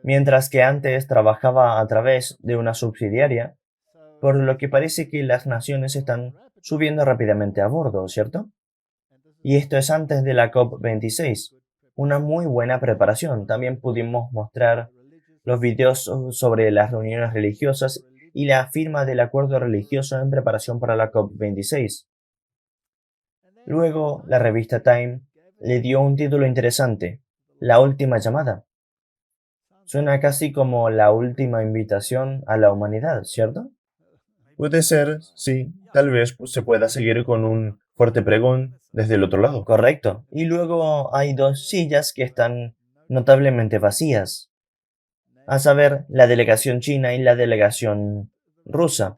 mientras que antes trabajaba a través de una subsidiaria, por lo que parece que las naciones están subiendo rápidamente a bordo, ¿cierto? Y esto es antes de la COP26. Una muy buena preparación. También pudimos mostrar los videos sobre las reuniones religiosas y la firma del acuerdo religioso en preparación para la COP26. Luego, la revista Time le dio un título interesante, La última llamada. Suena casi como la última invitación a la humanidad, ¿cierto? puede ser, sí. Tal vez se pueda seguir con un fuerte pregón desde el otro lado. Correcto. Y luego hay dos sillas que están notablemente vacías, a saber, la delegación china y la delegación rusa.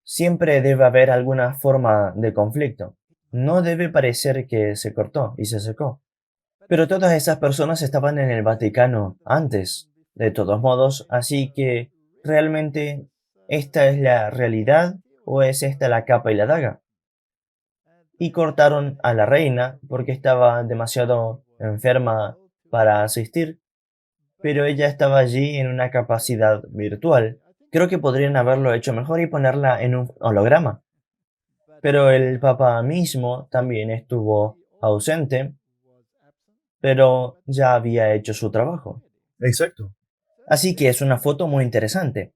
Siempre debe haber alguna forma de conflicto. No debe parecer que se cortó y se secó. Pero todas esas personas estaban en el Vaticano antes, de todos modos, así que realmente esta es la realidad o es esta la capa y la daga. Y cortaron a la reina porque estaba demasiado enferma para asistir, pero ella estaba allí en una capacidad virtual. Creo que podrían haberlo hecho mejor y ponerla en un holograma. Pero el Papa mismo también estuvo ausente, pero ya había hecho su trabajo. Exacto. Así que es una foto muy interesante.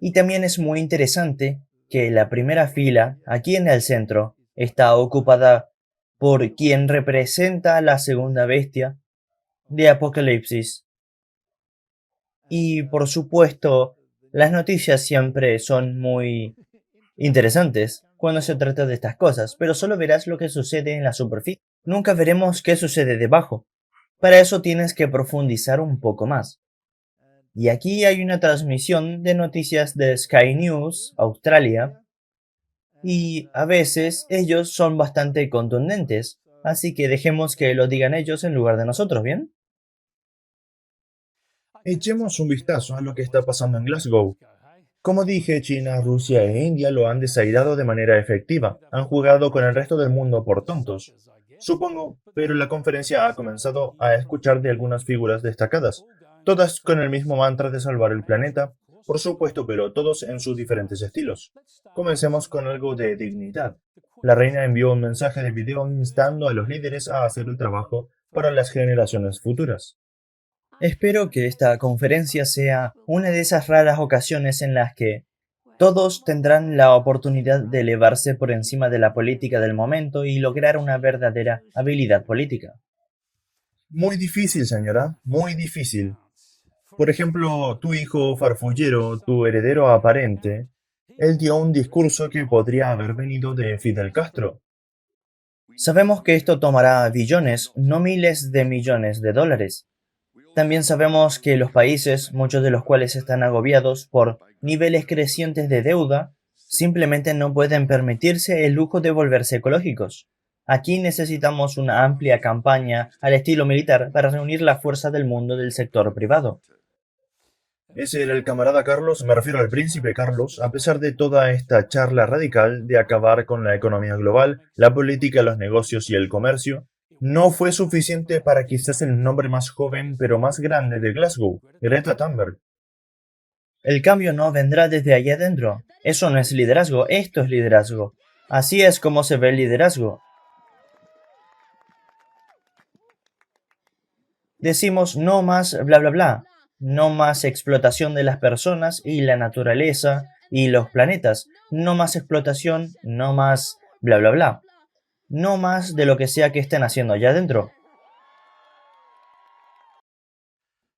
Y también es muy interesante que la primera fila, aquí en el centro, está ocupada por quien representa a la segunda bestia de Apocalipsis. Y por supuesto, las noticias siempre son muy interesantes cuando se trata de estas cosas, pero solo verás lo que sucede en la superficie. Nunca veremos qué sucede debajo. Para eso tienes que profundizar un poco más. Y aquí hay una transmisión de noticias de Sky News, Australia, y a veces ellos son bastante contundentes, así que dejemos que lo digan ellos en lugar de nosotros, ¿bien? Echemos un vistazo a lo que está pasando en Glasgow. Como dije, China, Rusia e India lo han desairado de manera efectiva. Han jugado con el resto del mundo por tontos. Supongo, pero la conferencia ha comenzado a escuchar de algunas figuras destacadas, todas con el mismo mantra de salvar el planeta, por supuesto, pero todos en sus diferentes estilos. Comencemos con algo de dignidad. La reina envió un mensaje de video instando a los líderes a hacer el trabajo para las generaciones futuras. Espero que esta conferencia sea una de esas raras ocasiones en las que todos tendrán la oportunidad de elevarse por encima de la política del momento y lograr una verdadera habilidad política. Muy difícil, señora, muy difícil. Por ejemplo, tu hijo farfullero, tu heredero aparente, él dio un discurso que podría haber venido de Fidel Castro. Sabemos que esto tomará billones, no miles de millones de dólares. También sabemos que los países, muchos de los cuales están agobiados por niveles crecientes de deuda, simplemente no pueden permitirse el lujo de volverse ecológicos. Aquí necesitamos una amplia campaña al estilo militar para reunir la fuerza del mundo del sector privado. Ese era el camarada Carlos, me refiero al príncipe Carlos, a pesar de toda esta charla radical de acabar con la economía global, la política, los negocios y el comercio, no fue suficiente para quizás el nombre más joven pero más grande de Glasgow, Greta Thunberg. El cambio no vendrá desde allá adentro. Eso no es liderazgo, esto es liderazgo. Así es como se ve el liderazgo. Decimos no más bla bla bla, no más explotación de las personas y la naturaleza y los planetas, no más explotación, no más bla bla bla, no más de lo que sea que estén haciendo allá adentro.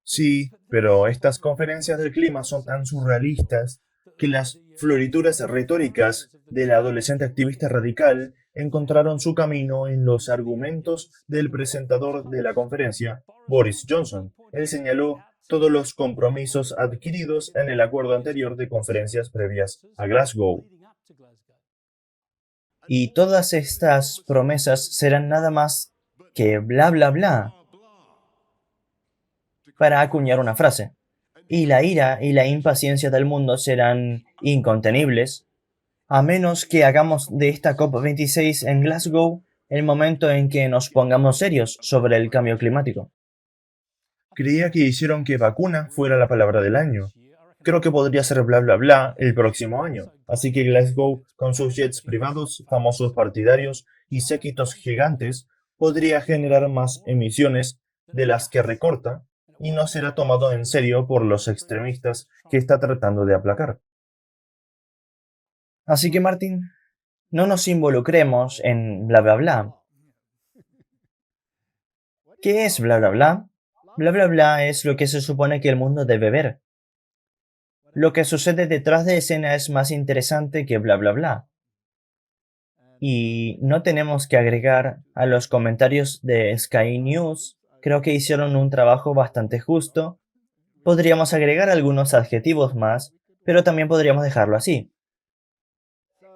Sí, pero estas conferencias del clima son tan surrealistas que las florituras retóricas del adolescente activista radical encontraron su camino en los argumentos del presentador de la conferencia, Boris Johnson. Él señaló todos los compromisos adquiridos en el acuerdo anterior de conferencias previas a Glasgow. Y todas estas promesas serán nada más que bla bla bla para acuñar una frase. Y la ira y la impaciencia del mundo serán incontenibles, a menos que hagamos de esta COP26 en Glasgow el momento en que nos pongamos serios sobre el cambio climático. Creía que hicieron que vacuna fuera la palabra del año. Creo que podría ser bla bla bla el próximo año. Así que Glasgow, con sus jets privados, famosos partidarios y séquitos gigantes, podría generar más emisiones de las que recorta y no será tomado en serio por los extremistas que está tratando de aplacar. Así que, Martín, no nos involucremos en bla bla bla. ¿Qué es bla bla bla? Bla bla bla es lo que se supone que el mundo debe ver. Lo que sucede detrás de escena es más interesante que bla bla bla. Y no tenemos que agregar a los comentarios de Sky News. Creo que hicieron un trabajo bastante justo. Podríamos agregar algunos adjetivos más, pero también podríamos dejarlo así.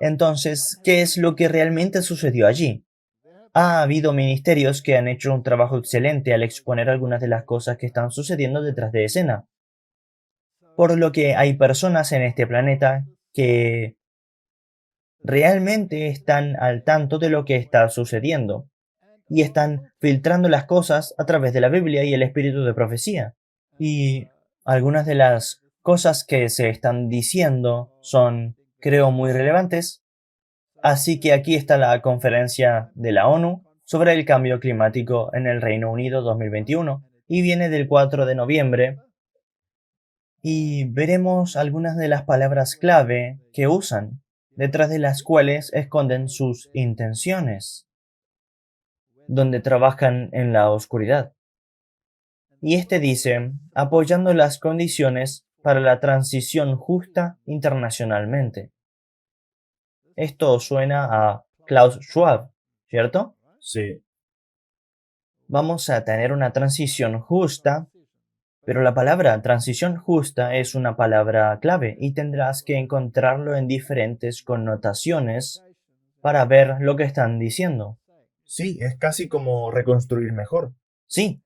Entonces, ¿qué es lo que realmente sucedió allí? Ha habido ministerios que han hecho un trabajo excelente al exponer algunas de las cosas que están sucediendo detrás de escena. Por lo que hay personas en este planeta que realmente están al tanto de lo que está sucediendo y están filtrando las cosas a través de la Biblia y el espíritu de profecía. Y algunas de las cosas que se están diciendo son, creo, muy relevantes. Así que aquí está la conferencia de la ONU sobre el cambio climático en el Reino Unido 2021 y viene del 4 de noviembre y veremos algunas de las palabras clave que usan, detrás de las cuales esconden sus intenciones, donde trabajan en la oscuridad. Y este dice, apoyando las condiciones para la transición justa internacionalmente. Esto suena a Klaus Schwab, ¿cierto? Sí, Vamos a tener una transición justa, pero la palabra transición justa es una palabra clave y tendrás que encontrarlo en diferentes connotaciones para ver lo que están diciendo. sí, es casi como reconstruir mejor. Sí,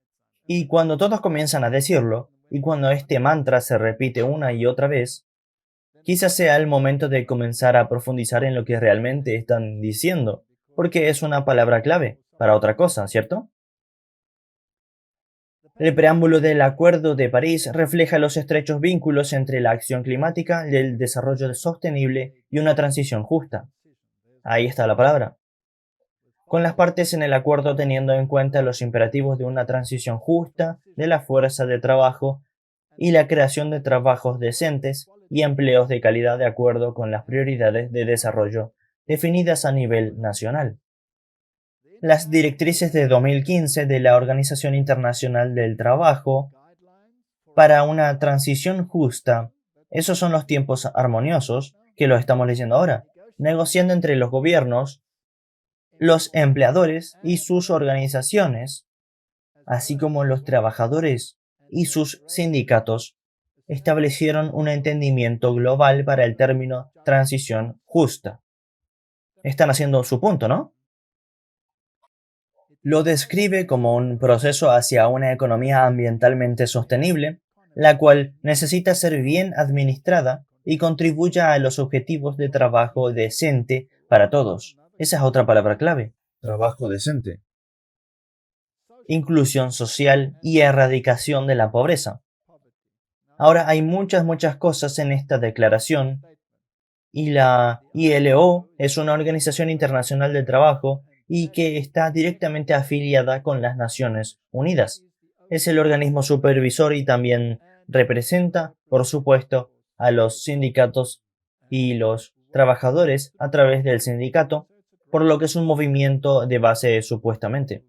y cuando todos comienzan a decirlo, y cuando este mantra se repite una y otra vez, quizás sea el momento de comenzar a profundizar en lo que realmente están diciendo, porque es una palabra clave para otra cosa, ¿cierto? El preámbulo del Acuerdo de París refleja los estrechos vínculos entre la acción climática, el desarrollo sostenible y una transición justa. Ahí está la palabra. Con las partes en el acuerdo teniendo en cuenta los imperativos de una transición justa de la fuerza de trabajo y la creación de trabajos decentes y empleos de calidad de acuerdo con las prioridades de desarrollo definidas a nivel nacional. Las directrices de 2015 de la Organización Internacional del Trabajo para una transición justa. Esos son los tiempos armoniosos que lo estamos leyendo ahora, negociando entre los gobiernos, los empleadores y sus organizaciones, así como los trabajadores y sus sindicatos, establecieron un entendimiento global para el término transición justa. Están haciendo su punto, ¿no? Lo describe como un proceso hacia una economía ambientalmente sostenible, la cual necesita ser bien administrada y contribuya a los objetivos de trabajo decente para todos. Esa es otra palabra clave. Trabajo decente. Inclusión social y erradicación de la pobreza. Ahora hay muchas cosas en esta declaración y la ILO es una organización internacional del trabajo y que está directamente afiliada con las Naciones Unidas. Es el organismo supervisor y también representa, por supuesto, a los sindicatos y los trabajadores a través del sindicato, por lo que es un movimiento de base supuestamente.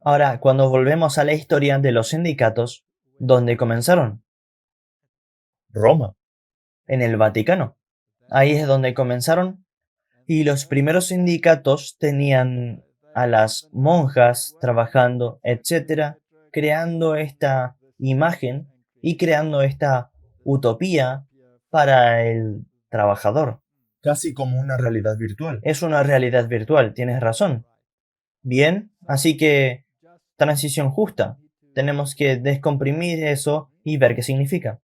Ahora, cuando volvemos a la historia de los sindicatos, ¿dónde comenzaron? Roma. En el Vaticano. Ahí es donde comenzaron. Y los primeros sindicatos tenían a las monjas trabajando, etcétera, creando esta imagen y creando esta utopía para el trabajador. Casi como una realidad virtual. Es una realidad virtual, tienes razón. Bien, así que transición justa. Tenemos que descomprimir eso y ver qué significa.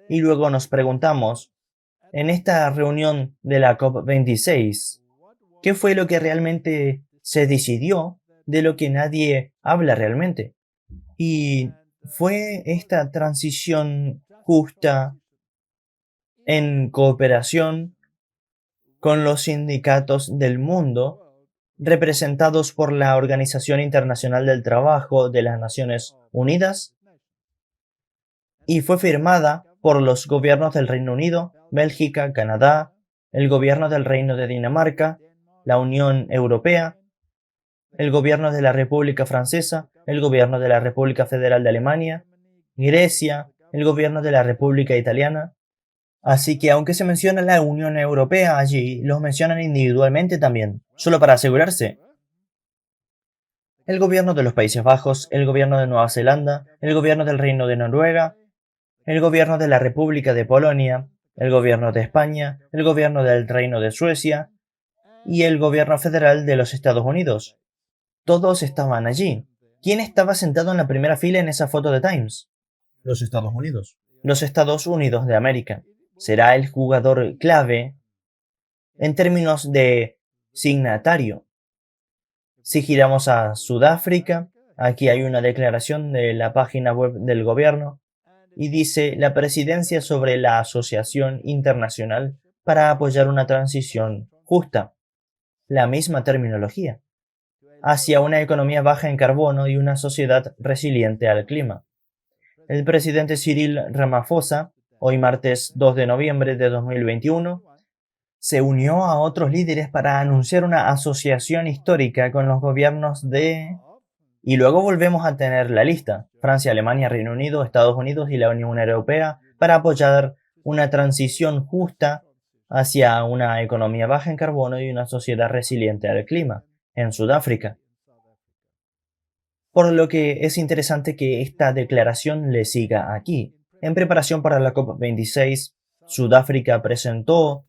Y luego nos preguntamos, en esta reunión de la COP26, ¿qué fue lo que realmente se decidió de lo que nadie habla realmente? Y fue esta transición justa en cooperación con los sindicatos del mundo, representados por la Organización Internacional del Trabajo de las Naciones Unidas, y fue firmada por los gobiernos del Reino Unido, Bélgica, Canadá, el gobierno del Reino de Dinamarca, la Unión Europea, el gobierno de la República Francesa, el gobierno de la República Federal de Alemania, Grecia, el gobierno de la República Italiana. Así que aunque se menciona la Unión Europea allí, los mencionan individualmente también, solo para asegurarse. El gobierno de los Países Bajos, el gobierno de Nueva Zelanda, el gobierno del Reino de Noruega, el gobierno de la República de Polonia, el gobierno de España, el gobierno del Reino de Suecia y el gobierno federal de los Estados Unidos. Todos estaban allí. ¿Quién estaba sentado en la primera fila en esa foto de Times? Los Estados Unidos. Los Estados Unidos de América. Será el jugador clave en términos de signatario. Si giramos a Sudáfrica, aquí hay una declaración de la página web del gobierno y dice la presidencia sobre la Asociación Internacional para apoyar una transición justa. La misma terminología. Hacia una economía baja en carbono y una sociedad resiliente al clima. El presidente Cyril Ramaphosa, hoy martes 2 de noviembre de 2021, se unió a otros líderes para anunciar una asociación histórica con los gobiernos de... Y luego volvemos a tener la lista: Francia, Alemania, Reino Unido, Estados Unidos y la Unión Europea para apoyar una transición justa hacia una economía baja en carbono y una sociedad resiliente al clima en Sudáfrica. Por lo que es interesante que esta declaración le siga aquí. En preparación para la COP26, Sudáfrica presentó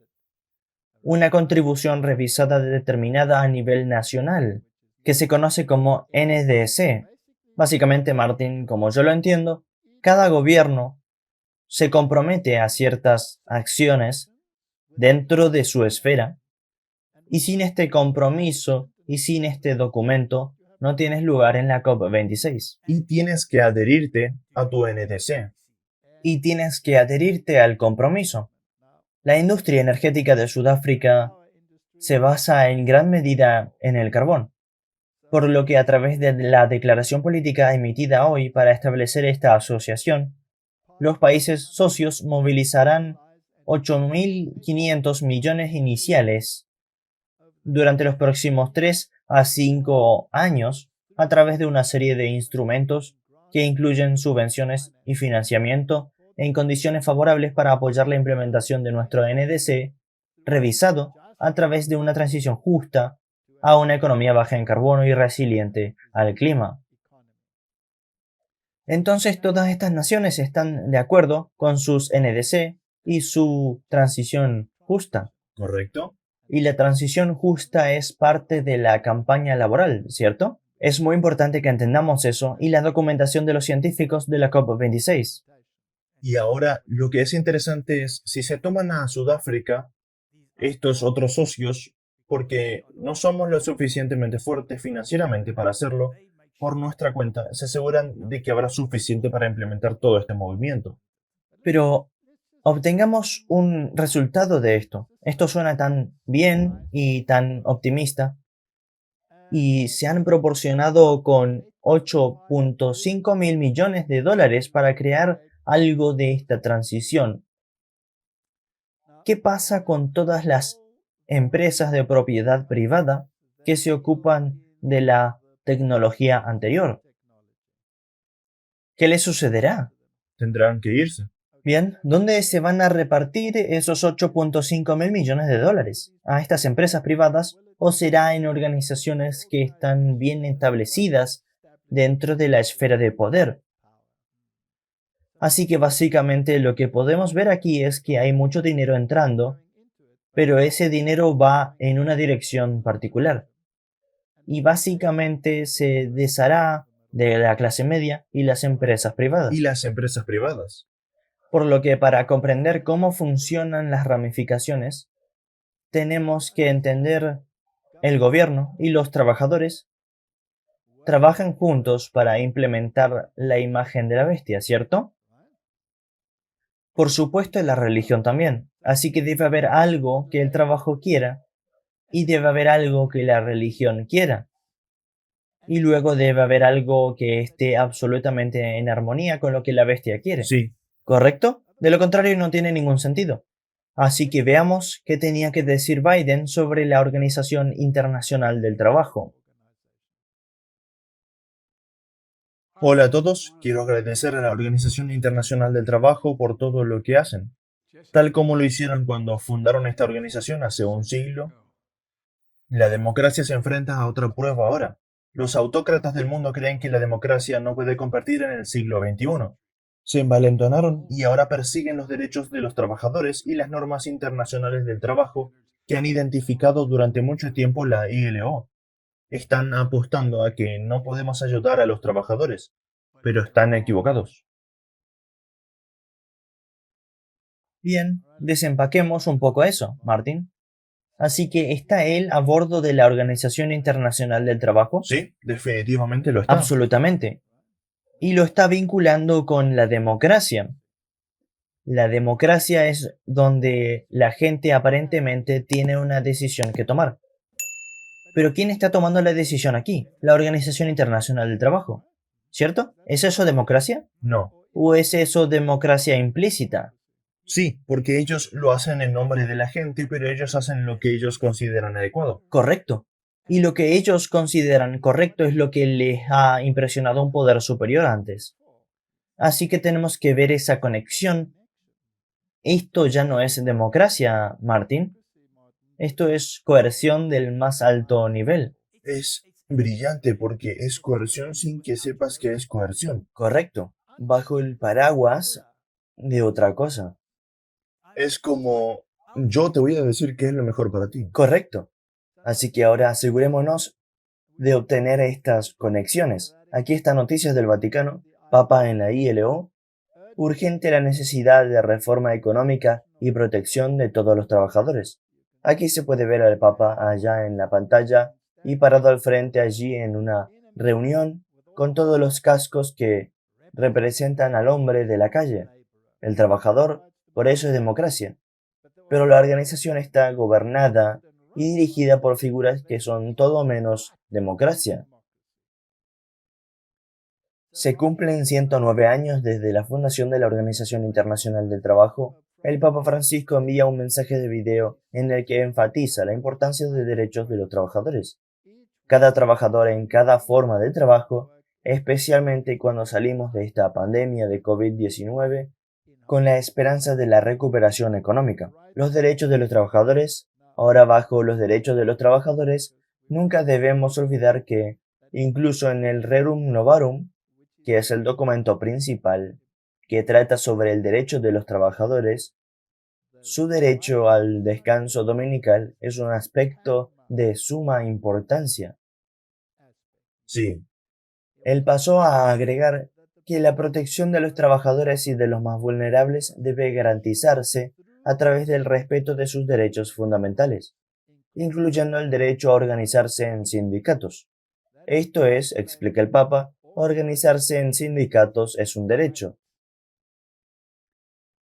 una contribución revisada determinada a nivel nacional, que se conoce como NDC. Básicamente, Martín, como yo lo entiendo, cada gobierno se compromete a ciertas acciones dentro de su esfera, y sin este compromiso y sin este documento no tienes lugar en la COP26. Y tienes que adherirte a tu NDC. Y tienes que adherirte al compromiso. La industria energética de Sudáfrica se basa en gran medida en el carbón, por lo que a través de la declaración política emitida hoy para establecer esta asociación, los países socios movilizarán 8.500 millones iniciales durante los próximos 3 a 5 años a través de una serie de instrumentos que incluyen subvenciones y financiamiento en condiciones favorables para apoyar la implementación de nuestro NDC, revisado a través de una transición justa a una economía baja en carbono y resiliente al clima. Entonces todas estas naciones están de acuerdo con sus NDC y su transición justa. ¿Correcto? Y la transición justa es parte de la campaña laboral, ¿cierto? Es muy importante que entendamos eso y la documentación de los científicos de la COP26. Y ahora lo que es interesante es si se toman a Sudáfrica, estos otros socios, porque no somos lo suficientemente fuertes financieramente para hacerlo, por nuestra cuenta, se aseguran de que habrá suficiente para implementar todo este movimiento. Pero obtengamos un resultado de esto. Esto suena tan bien y tan optimista. Y se han proporcionado con 8.5 mil millones de dólares para crear algo de esta transición. ¿Qué pasa con todas las empresas de propiedad privada que se ocupan de la tecnología anterior? ¿Qué les sucederá? Tendrán que irse. Bien, ¿dónde se van a repartir esos 8.5 mil millones de dólares? ¿A estas empresas privadas o será en organizaciones que están bien establecidas dentro de la esfera de poder? Así que básicamente lo que podemos ver aquí es que hay mucho dinero entrando, pero ese dinero va en una dirección particular y básicamente se deshará de la clase media y las empresas Y privadas. las empresas privadas. Por lo que para comprender cómo funcionan las ramificaciones, tenemos que entender el gobierno y los trabajadores trabajan juntos para implementar la imagen de la bestia, ¿cierto? Por supuesto, la religión también. Así que debe haber algo que el trabajo quiera y debe haber algo que la religión quiera. Y luego debe haber algo que esté absolutamente en armonía con lo que la bestia quiere. Sí, ¿Correcto? De lo contrario no tiene ningún sentido. Así que veamos qué tenía que decir Biden sobre la Organización Internacional del Trabajo. hola a todos, quiero agradecer a la Organización Internacional del Trabajo por todo lo que hacen, tal como lo hicieron cuando fundaron esta organización hace un siglo. La democracia se enfrenta a otra prueba ahora. Los autócratas del mundo creen que la democracia no puede competir en el siglo XXI. Se envalentonaron y ahora persiguen los derechos de los trabajadores y las normas internacionales del trabajo que han identificado durante mucho tiempo la ILO. Están apostando a que no podemos ayudar a los trabajadores, pero están equivocados. Bien, desempaquemos un poco eso, Martin. Así que ¿está él a bordo de la Organización Internacional del Trabajo? Sí, definitivamente lo está. Absolutamente. Y lo está vinculando con la democracia. La democracia es donde la gente aparentemente tiene una decisión que tomar. Pero ¿quién está tomando la decisión aquí? La Organización Internacional del Trabajo. ¿Cierto? ¿Es eso democracia? No. ¿O es eso democracia implícita? Sí, porque ellos lo hacen en nombre de la gente, pero ellos hacen lo que ellos consideran adecuado. Correcto. Y lo que ellos consideran correcto es lo que les ha impresionado a un poder superior antes. Así que tenemos que ver esa conexión. Esto ya no es democracia, Martin. Esto es coerción del más alto nivel. Es brillante porque es coerción sin que sepas que es coerción. Correcto. Bajo el paraguas de otra cosa. Es como, yo te voy a decir qué es lo mejor para ti. Correcto. Así que ahora asegurémonos de obtener estas conexiones. Aquí está Noticias del Vaticano, Papa en la ILO. Urgente la necesidad de reforma económica y protección de todos los trabajadores. Aquí se puede ver al Papa allá en la pantalla y parado al frente allí en una reunión con todos los cascos que representan al hombre de la calle, el trabajador, por eso es democracia. Pero la organización está gobernada y dirigida por figuras que son todo menos democracia. Se cumplen 109 años desde la fundación de la Organización Internacional del Trabajo. El Papa Francisco envía un mensaje de video en el que enfatiza la importancia de derechos de los trabajadores. Cada trabajador en cada forma de trabajo, especialmente cuando salimos de esta pandemia de COVID-19, con la esperanza de la recuperación económica. Los derechos de los trabajadores, ahora bajo los derechos de los trabajadores, nunca debemos olvidar que, incluso en el Rerum Novarum, que es el documento principal que trata sobre el derecho de los trabajadores, su derecho al descanso dominical es un aspecto de suma importancia. Sí, Él pasó a agregar que la protección de los trabajadores y de los más vulnerables debe garantizarse a través del respeto de sus derechos fundamentales, incluyendo el derecho a organizarse en sindicatos. Esto es, explica el Papa, organizarse en sindicatos es un derecho.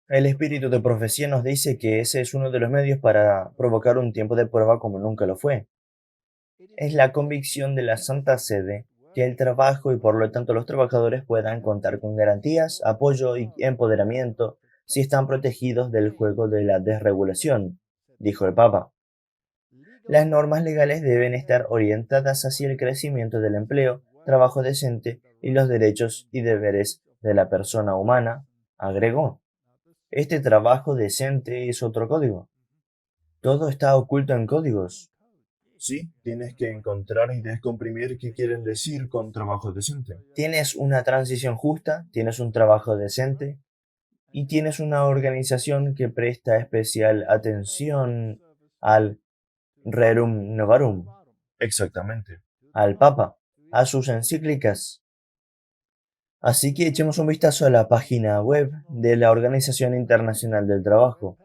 El espíritu de profecía nos dice que ese es uno de los medios para provocar un tiempo de prueba como nunca lo fue. Es la convicción de la Santa Sede que el trabajo y por lo tanto los trabajadores puedan contar con garantías, apoyo y empoderamiento si están protegidos del juego de la desregulación, dijo el Papa. Las normas legales deben estar orientadas hacia el crecimiento del empleo, trabajo decente y los derechos y deberes de la persona humana, agregó. Este trabajo decente es otro código. Todo está oculto en códigos. Sí, tienes que encontrar y descomprimir qué quieren decir con trabajo decente. Tienes una transición justa, tienes un trabajo decente y tienes una organización que presta especial atención al Rerum Novarum, Exactamente. al Papa, a sus encíclicas. Así que echemos un vistazo a la página web de la Organización Internacional del Trabajo.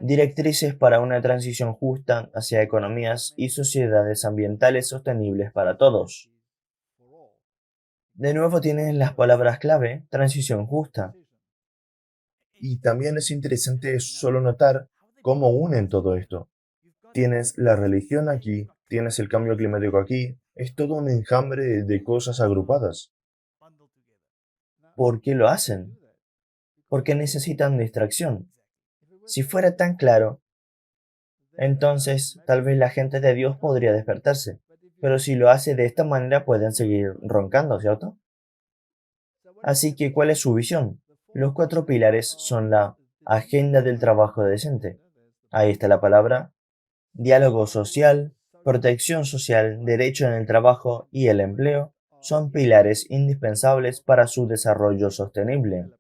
Directrices para una transición justa hacia economías y sociedades ambientales sostenibles para todos. De nuevo tienes las palabras clave, transición justa. Y también es interesante solo notar cómo unen todo esto. Tienes la religión aquí, tienes el cambio climático aquí, es todo un enjambre de cosas agrupadas. ¿Por qué lo hacen? Porque necesitan distracción. Si fuera tan claro, entonces tal vez la gente de Dios podría despertarse. Pero si lo hace de esta manera pueden seguir roncando, ¿cierto? Así que, ¿cuál es su visión? Los 4 pilares son la agenda del trabajo decente. Ahí está la palabra. Diálogo social, protección social, derecho en el trabajo y el empleo son pilares indispensables para su desarrollo sostenible.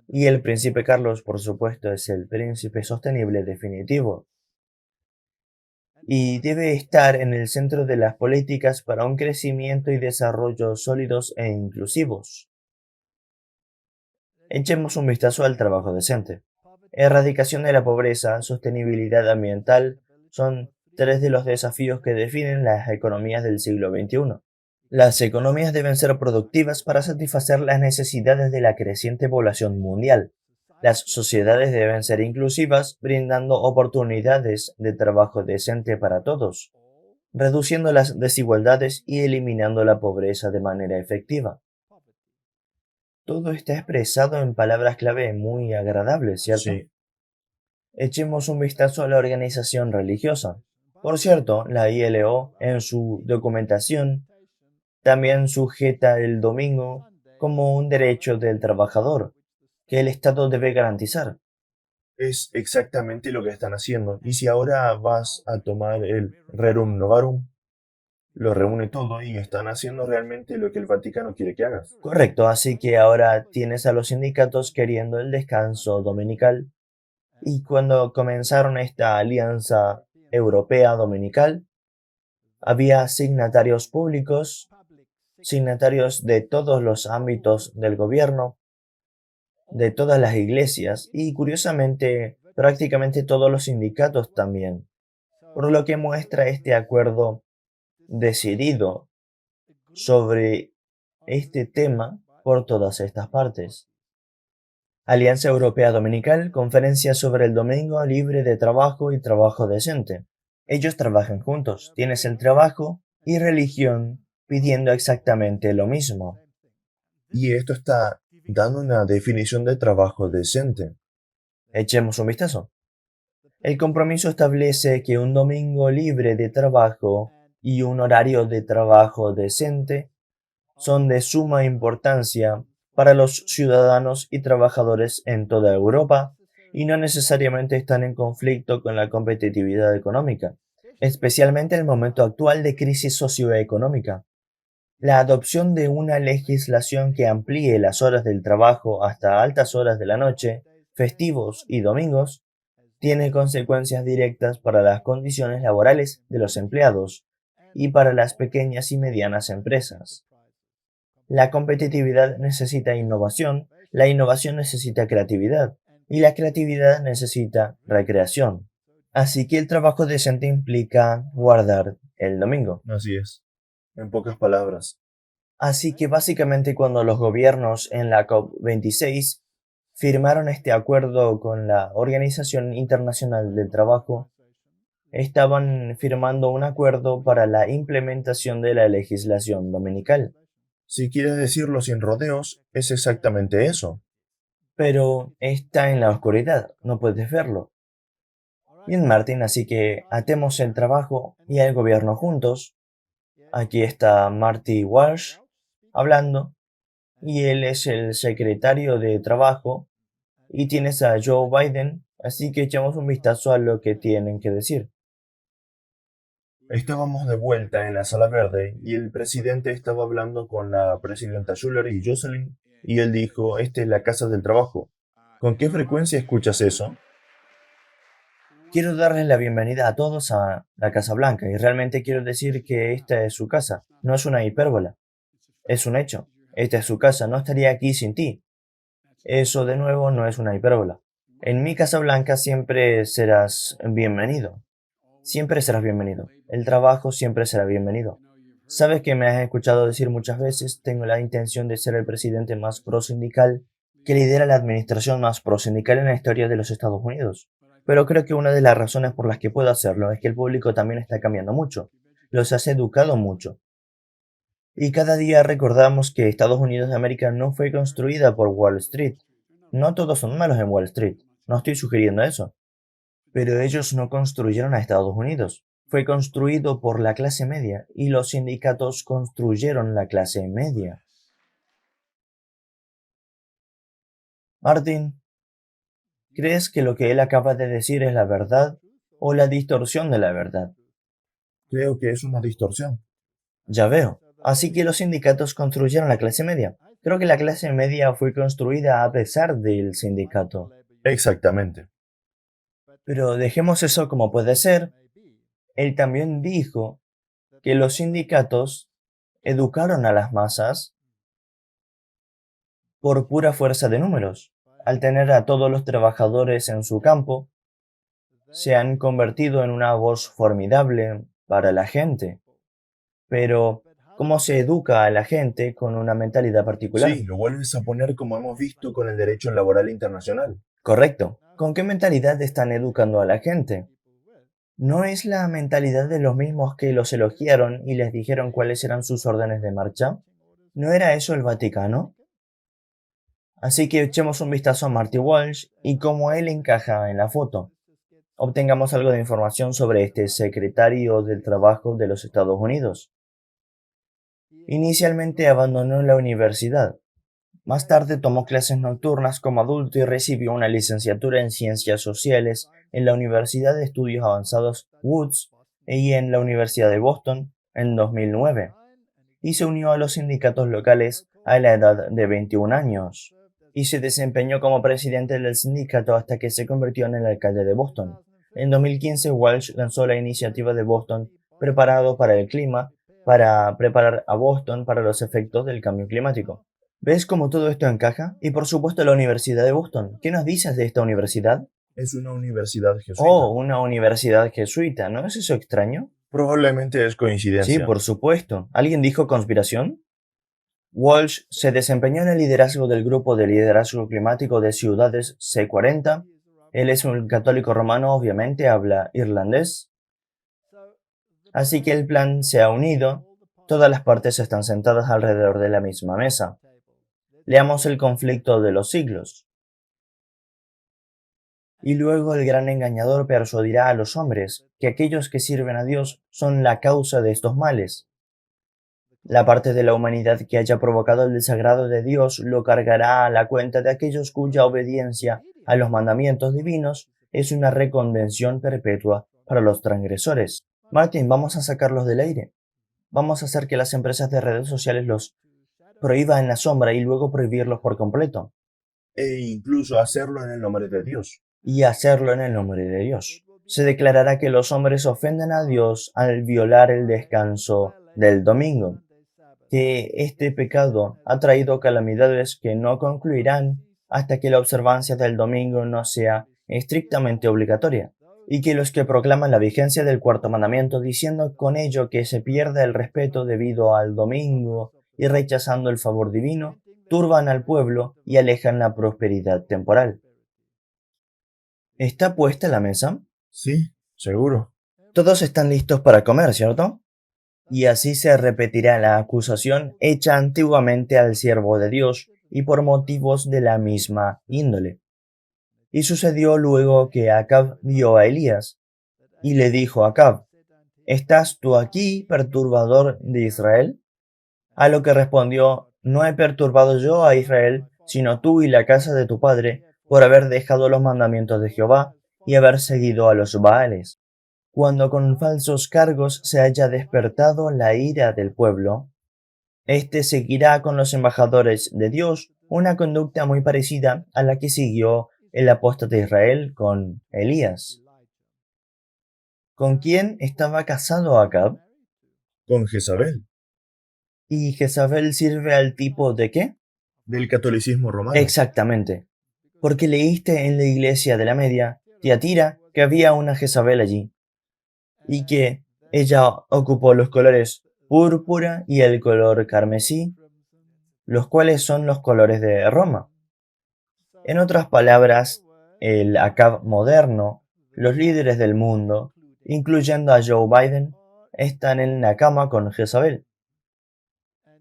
Y el príncipe Carlos, por supuesto, es el príncipe sostenible definitivo. Y debe estar en el centro de las políticas para un crecimiento y desarrollo sólidos e inclusivos. Echemos un vistazo al trabajo decente. Erradicación de la pobreza, sostenibilidad ambiental, son 3 de los desafíos que definen las economías del siglo XXI. Las economías deben ser productivas para satisfacer las necesidades de la creciente población mundial. Las sociedades deben ser inclusivas, brindando oportunidades de trabajo decente para todos, reduciendo las desigualdades y eliminando la pobreza de manera efectiva. Todo está expresado en palabras clave muy agradables, ¿cierto? Sí, Echemos un vistazo a la organización religiosa. Por cierto, la ILO, en su documentación, también sujeta el domingo como un derecho del trabajador, que el Estado debe garantizar. es exactamente lo que están haciendo. Y si ahora vas a tomar el Rerum Novarum, lo reúne todo y están haciendo realmente lo que el Vaticano quiere que hagas. Correcto, así que ahora tienes a los sindicatos queriendo el descanso dominical. Y cuando comenzaron esta alianza europea dominical, había signatarios públicos, signatarios de todos los ámbitos del gobierno, de todas las iglesias y curiosamente prácticamente todos los sindicatos también, por lo que muestra este acuerdo decidido sobre este tema por todas estas partes. Alianza Europea Dominical, conferencia sobre el domingo libre de trabajo y trabajo decente. Ellos trabajan juntos, tienes el trabajo y religión pidiendo exactamente lo mismo. Y esto está dando una definición de trabajo decente. Echemos un vistazo. El compromiso establece que un domingo libre de trabajo y un horario de trabajo decente son de suma importancia para los ciudadanos y trabajadores en toda Europa y no necesariamente están en conflicto con la competitividad económica, especialmente en el momento actual de crisis socioeconómica. La adopción de una legislación que amplíe las horas del trabajo hasta altas horas de la noche, festivos y domingos, tiene consecuencias directas para las condiciones laborales de los empleados y para las pequeñas y medianas empresas. La competitividad necesita innovación, la innovación necesita creatividad y la creatividad necesita recreación. Así que el trabajo decente implica guardar el domingo. Así es. En pocas palabras. Así que básicamente cuando los gobiernos en la COP26 firmaron este acuerdo con la Organización Internacional del Trabajo, estaban firmando un acuerdo para la implementación de la legislación dominical. Si quieres decirlo sin rodeos, es exactamente eso. Pero está en la oscuridad, no puedes verlo. Bien, Martín, así que atemos el trabajo y el gobierno juntos. Aquí está Marty Walsh hablando y él es el secretario de trabajo y tienes a Joe Biden, así que echamos un vistazo a lo que tienen que decir. Estábamos de vuelta en la sala verde y el presidente estaba hablando con la presidenta Schuller y Jocelyn y él dijo, esta es la casa del trabajo. ¿Con qué frecuencia escuchas eso? Quiero darles la bienvenida a todos a la Casa Blanca y realmente quiero decir que esta es su casa, no es una hipérbola, es un hecho. Esta es su casa, no estaría aquí sin ti. Eso de nuevo no es una hipérbola. En mi Casa Blanca siempre serás bienvenido. Siempre serás bienvenido. El trabajo siempre será bienvenido. Sabes que me has escuchado decir muchas veces, tengo la intención de ser el presidente más pro-sindical que lidera la administración más pro-sindical en la historia de los Estados Unidos. Pero creo que una de las razones por las que puedo hacerlo es que el público también está cambiando mucho. Los has educado mucho. Y cada día recordamos que Estados Unidos de América no fue construida por Wall Street. No todos son malos en Wall Street. No estoy sugiriendo eso. Pero ellos no construyeron a Estados Unidos. Fue construido por la clase media y los sindicatos construyeron la clase media. Martin, ¿crees que lo que él acaba de decir es la verdad o la distorsión de la verdad? Creo que es una distorsión. Ya veo. Así que los sindicatos construyeron la clase media. Creo que la clase media fue construida a pesar del sindicato. Exactamente. Pero dejemos eso como puede ser. Él también dijo que los sindicatos educaron a las masas por pura fuerza de números. Al tener a todos los trabajadores en su campo, se han convertido en una voz formidable para la gente. Pero, ¿cómo se educa a la gente con una mentalidad particular? Sí, lo vuelves a poner como hemos visto con el derecho laboral internacional. Correcto. ¿Con qué mentalidad están educando a la gente? ¿No es la mentalidad de los mismos que los elogiaron y les dijeron cuáles eran sus órdenes de marcha? ¿No era eso el Vaticano? Así que echemos un vistazo a Marty Walsh y cómo él encaja en la foto. Obtengamos algo de información sobre este secretario del Trabajo de los Estados Unidos. Inicialmente abandonó la universidad. Más tarde tomó clases nocturnas como adulto y recibió una licenciatura en Ciencias Sociales en la Universidad de Estudios Avanzados Woods y en la Universidad de Boston en 2009. Y se unió a los sindicatos locales a la edad de 21 años. Y se desempeñó como presidente del sindicato hasta que se convirtió en el alcalde de Boston. En 2015, Walsh lanzó la iniciativa de Boston Preparado para el Clima para preparar a Boston para los efectos del cambio climático. ¿Ves cómo todo esto encaja? Y por supuesto la Universidad de Boston. ¿Qué nos dices de esta universidad? Es una universidad jesuita. Oh, una universidad jesuita, ¿no es eso extraño? Probablemente es Sí, coincidencia. por supuesto. ¿Alguien dijo conspiración? Walsh se desempeñó en el liderazgo del Grupo de Liderazgo Climático de Ciudades C40. Él es un católico romano, obviamente habla irlandés. Así que el plan se ha unido. Todas las partes están sentadas alrededor de la misma mesa. Leamos el conflicto de los siglos. Y luego el gran engañador persuadirá a los hombres que aquellos que sirven a Dios son la causa de estos males. La parte de la humanidad que haya provocado el desagrado de Dios lo cargará a la cuenta de aquellos cuya obediencia a los mandamientos divinos es una reconvención perpetua para los transgresores. Martin, vamos a sacarlos del aire. Vamos a hacer que las empresas de redes sociales los prohíban en la sombra y luego prohibirlos por completo. E incluso hacerlo en el nombre de Dios. Y hacerlo en el nombre de Dios. Se declarará que los hombres ofenden a Dios al violar el descanso del domingo. que este pecado ha traído calamidades que no concluirán hasta que la observancia del domingo no sea estrictamente obligatoria, y que los que proclaman la vigencia del cuarto mandamiento diciendo con ello que se pierda el respeto debido al domingo y rechazando el favor divino, turban al pueblo y alejan la prosperidad temporal. ¿Está puesta la mesa? Sí, seguro. Todos están listos para comer, ¿cierto? Y así se repetirá la acusación hecha antiguamente al siervo de Dios y por motivos de la misma índole. Y sucedió luego que Acab vio a Elías y le dijo a Acab: ¿Estás tú aquí, perturbador de Israel? A lo que respondió: No he perturbado yo a Israel, sino tú y la casa de tu padre, por haber dejado los mandamientos de Jehová y haber seguido a los Baales. Cuando con falsos cargos se haya despertado la ira del pueblo, éste seguirá con los embajadores de Dios una conducta muy parecida a la que siguió el apóstata Israel con Elías. ¿Con quién estaba casado Acab? Con Jezabel, ¿Y Jezabel sirve al tipo de qué? del catolicismo romano. Exactamente. Porque leíste en la iglesia de la Media, Tiatira, que había una Jezabel allí, y que ella ocupó los colores púrpura y el color carmesí, los cuales son los colores de Roma. En otras palabras, el Acab moderno, los líderes del mundo, incluyendo a Joe Biden, están en la cama con Jezabel.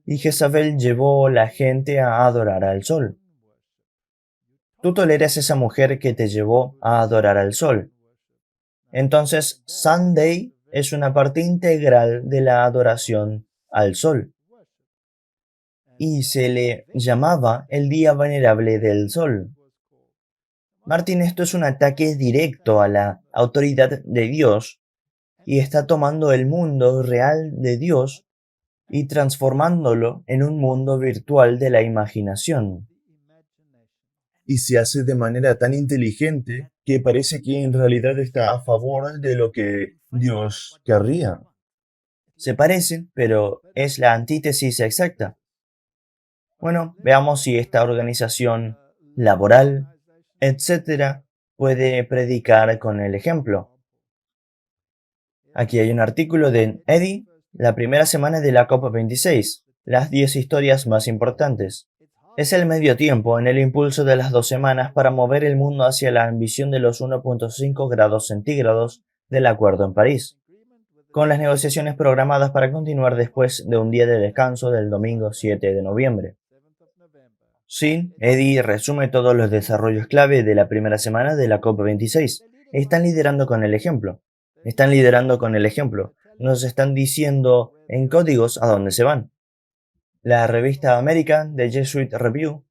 Y Jezabel llevó a la gente a adorar al sol. Tú toleras esa mujer que te llevó a adorar al sol. Entonces, Sunday es una parte integral de la adoración al sol. Y se le llamaba el Día Venerable del Sol. Martín, esto es un ataque directo a la autoridad de Dios y está tomando el mundo real de Dios y transformándolo en un mundo virtual de la imaginación. Y se hace de manera tan inteligente que parece que en realidad está a favor de lo que Dios querría. Se parecen, pero es la antítesis exacta. Bueno, veamos si esta organización laboral, etcétera, puede predicar con el ejemplo. Aquí hay un artículo de Eddie, la primera semana de la COP26, las 10 historias más importantes. Es el medio tiempo en el impulso de las 2 semanas para mover el mundo hacia la ambición de los 1.5 grados centígrados del Acuerdo en París, con las negociaciones programadas para continuar después de un día de descanso del domingo 7 de noviembre. Sí, Eddie resume todos los desarrollos clave de la primera semana de la COP26. Están liderando con el ejemplo. Están liderando con el ejemplo. Nos están diciendo en códigos a dónde se van. La revista American de Jesuit Review: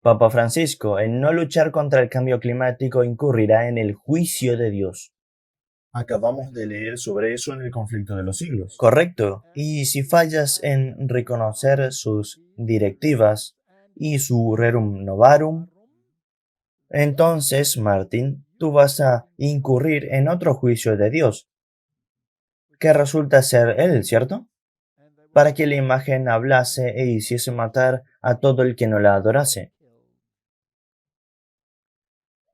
Papa Francisco, en no luchar contra el cambio climático, incurrirá en el juicio de Dios. Acabamos de leer sobre eso en el conflicto de los siglos. Correcto. Y si fallas en reconocer sus directivas y su rerum novarum, entonces, Martín, tú vas a incurrir en otro juicio de Dios, que resulta ser Él, ¿cierto? Para que la imagen hablase e hiciese matar a todo el que no la adorase.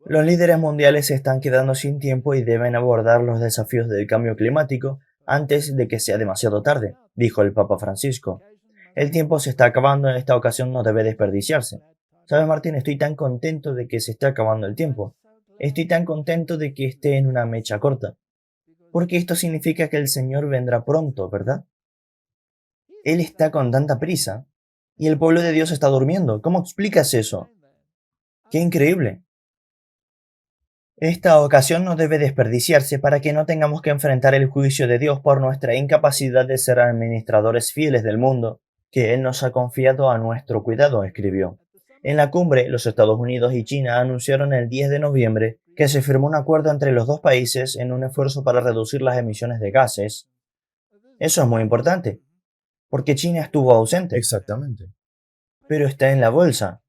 Los líderes mundiales se están quedando sin tiempo y deben abordar los desafíos del cambio climático antes de que sea demasiado tarde, dijo el Papa Francisco. El tiempo se está acabando, en esta ocasión no debe desperdiciarse. ¿Sabes, Martín? Estoy tan contento de que se esté acabando el tiempo. Estoy tan contento de que esté en una mecha corta. Porque esto significa que el Señor vendrá pronto, ¿verdad? Él está con tanta prisa y el pueblo de Dios está durmiendo. ¿Cómo explicas eso? ¡Qué increíble! Esta ocasión no debe desperdiciarse para que no tengamos que enfrentar el juicio de Dios por nuestra incapacidad de ser administradores fieles del mundo que Él nos ha confiado a nuestro cuidado, escribió. En la cumbre, los Estados Unidos y China anunciaron el 10 de noviembre que se firmó un acuerdo entre los dos países en un esfuerzo para reducir las emisiones de gases. Eso es muy importante, porque China estuvo ausente, Exactamente. pero está en la bolsa.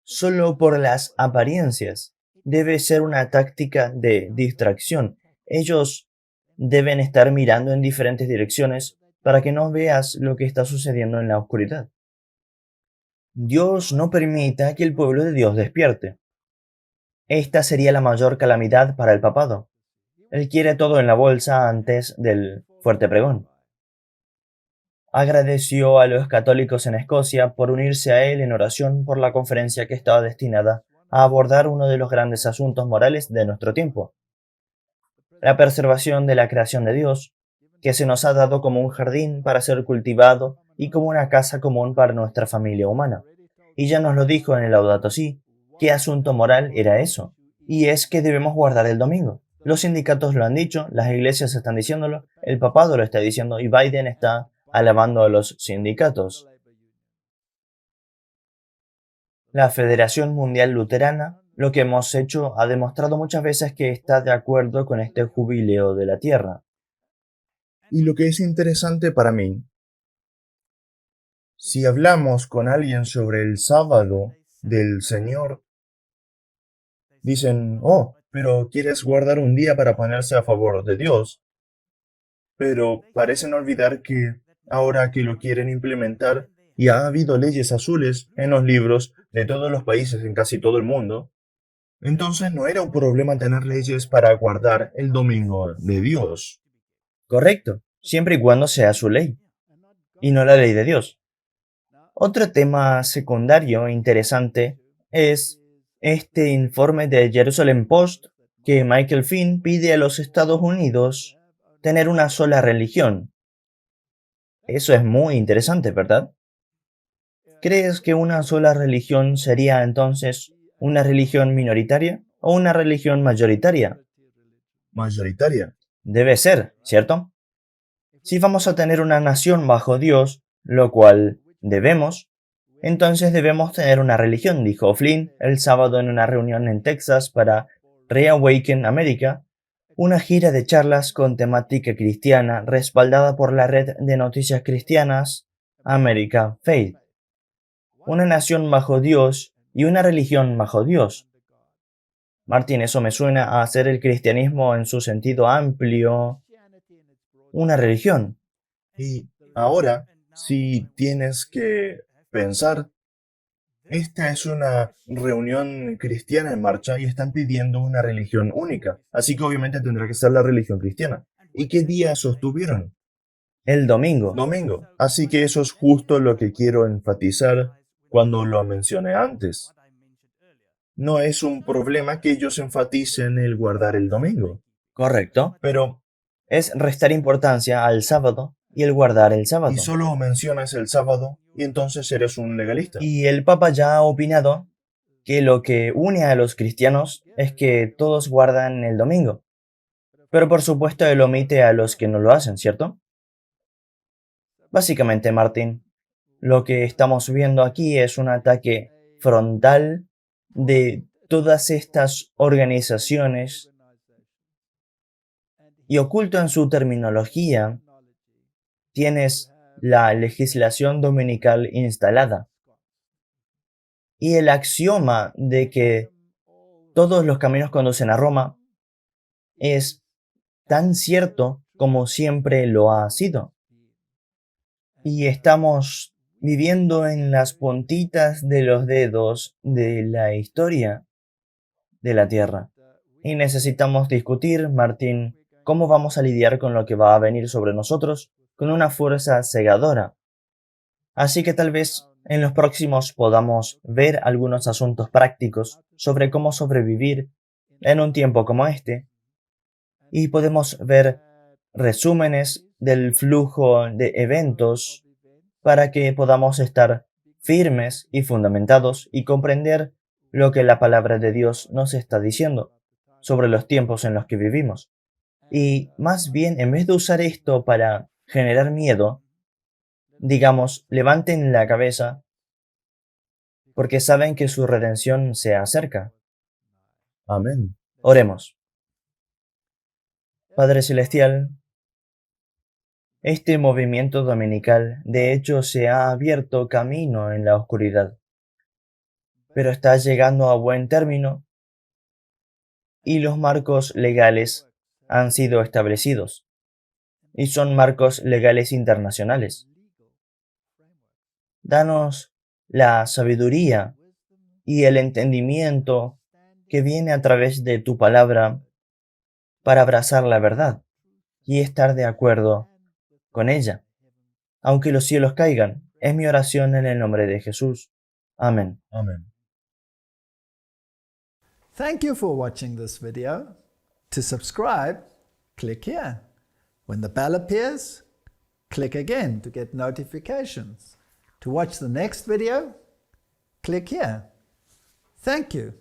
Solo por las apariencias. Debe ser una táctica de distracción. Ellos deben estar mirando en diferentes direcciones para que no veas lo que está sucediendo en la oscuridad. Dios no permita que el pueblo de Dios despierte. Esta sería la mayor calamidad para el papado. Él quiere todo en la bolsa antes del fuerte pregón. Agradeció a los católicos en Escocia por unirse a él en oración por la conferencia que estaba destinada a abordar uno de los grandes asuntos morales de nuestro tiempo: la preservación de la creación de Dios, que se nos ha dado como un jardín para ser cultivado y como una casa común para nuestra familia humana. Y ya nos lo dijo en el Laudato Si, qué asunto moral era eso. Y es que debemos guardar el domingo. Los sindicatos lo han dicho, las iglesias están diciéndolo, el papado lo está diciendo y Biden está alabando a los sindicatos. La Federación Mundial Luterana, lo que hemos hecho, ha demostrado muchas veces que está de acuerdo con este jubileo de la tierra. Y lo que es interesante para mí, si hablamos con alguien sobre el sábado del Señor, dicen, oh, pero quieres guardar un día para ponerse a favor de Dios. Pero parecen olvidar que ahora que lo quieren implementar y ha habido leyes azules en los libros de todos los países en casi todo el mundo, entonces no era un problema tener leyes para guardar el domingo de Dios. Correcto, siempre y cuando sea su ley, y no la ley de Dios. Otro tema secundario interesante es este informe de Jerusalem Post que Michael Finn pide a los Estados Unidos tener una sola religión. Eso es muy interesante, ¿verdad? ¿Crees que una sola religión sería entonces una religión minoritaria o una religión mayoritaria? Mayoritaria. Debe ser, ¿cierto? Si vamos a tener una nación bajo Dios, lo cual debemos, entonces debemos tener una religión, dijo Flynn el sábado en una reunión en Texas para Reawaken America, una gira de charlas con temática cristiana respaldada por la red de noticias cristianas America Faith. Una nación bajo Dios y una religión bajo Dios. Martín, eso me suena a hacer el cristianismo en su sentido amplio una religión. Y ahora, si tienes que pensar, esta es una reunión cristiana en marcha y están pidiendo una religión única, así que obviamente tendrá que ser la religión cristiana. ¿Y qué día sostuvieron? El domingo. Domingo. Así que eso es justo lo que quiero enfatizar cuando lo mencioné antes. No es un problema que ellos enfaticen el guardar el domingo, Correcto. pero Es restar importancia al sábado y el guardar el y sábado. solo mencionas el sábado y entonces eres un legalista. Y el Papa ya ha opinado que lo que une a los cristianos es que todos guardan el domingo. Pero por supuesto él omite a los que no lo hacen, ¿cierto? Básicamente, Martín, lo que estamos viendo aquí es un ataque frontal de todas estas organizaciones y oculto en su terminología tienes la legislación dominical instalada y el axioma de que todos los caminos conducen a Roma es tan cierto como siempre lo ha sido. Y estamos viviendo en las puntitas de los dedos de la historia de la Tierra. Y necesitamos discutir, Martín, cómo vamos a lidiar con lo que va a venir sobre nosotros con una fuerza cegadora. Así que tal vez en los próximos podamos ver algunos asuntos prácticos sobre cómo sobrevivir en un tiempo como este. Y podemos ver resúmenes del flujo de eventos para que podamos estar firmes y fundamentados y comprender lo que la palabra de Dios nos está diciendo sobre los tiempos en los que vivimos. Y más bien, en vez de usar esto para generar miedo, digamos, levanten la cabeza porque saben que su redención se acerca. Amén. Oremos. Padre Celestial, este movimiento dominical de hecho se ha abierto camino en la oscuridad, pero está llegando a buen término y los marcos legales han sido establecidos. y son marcos legales internacionales. Danos la sabiduría y el entendimiento que viene a través de tu palabra para abrazar la verdad y estar de acuerdo con ella, aunque los cielos caigan. Es mi oración en el nombre de Jesús. Amén. Amén. Thank you for watching this video. To subscribe, click here. When the bell appears, click again to get notifications. To watch the next video, click here. Thank you.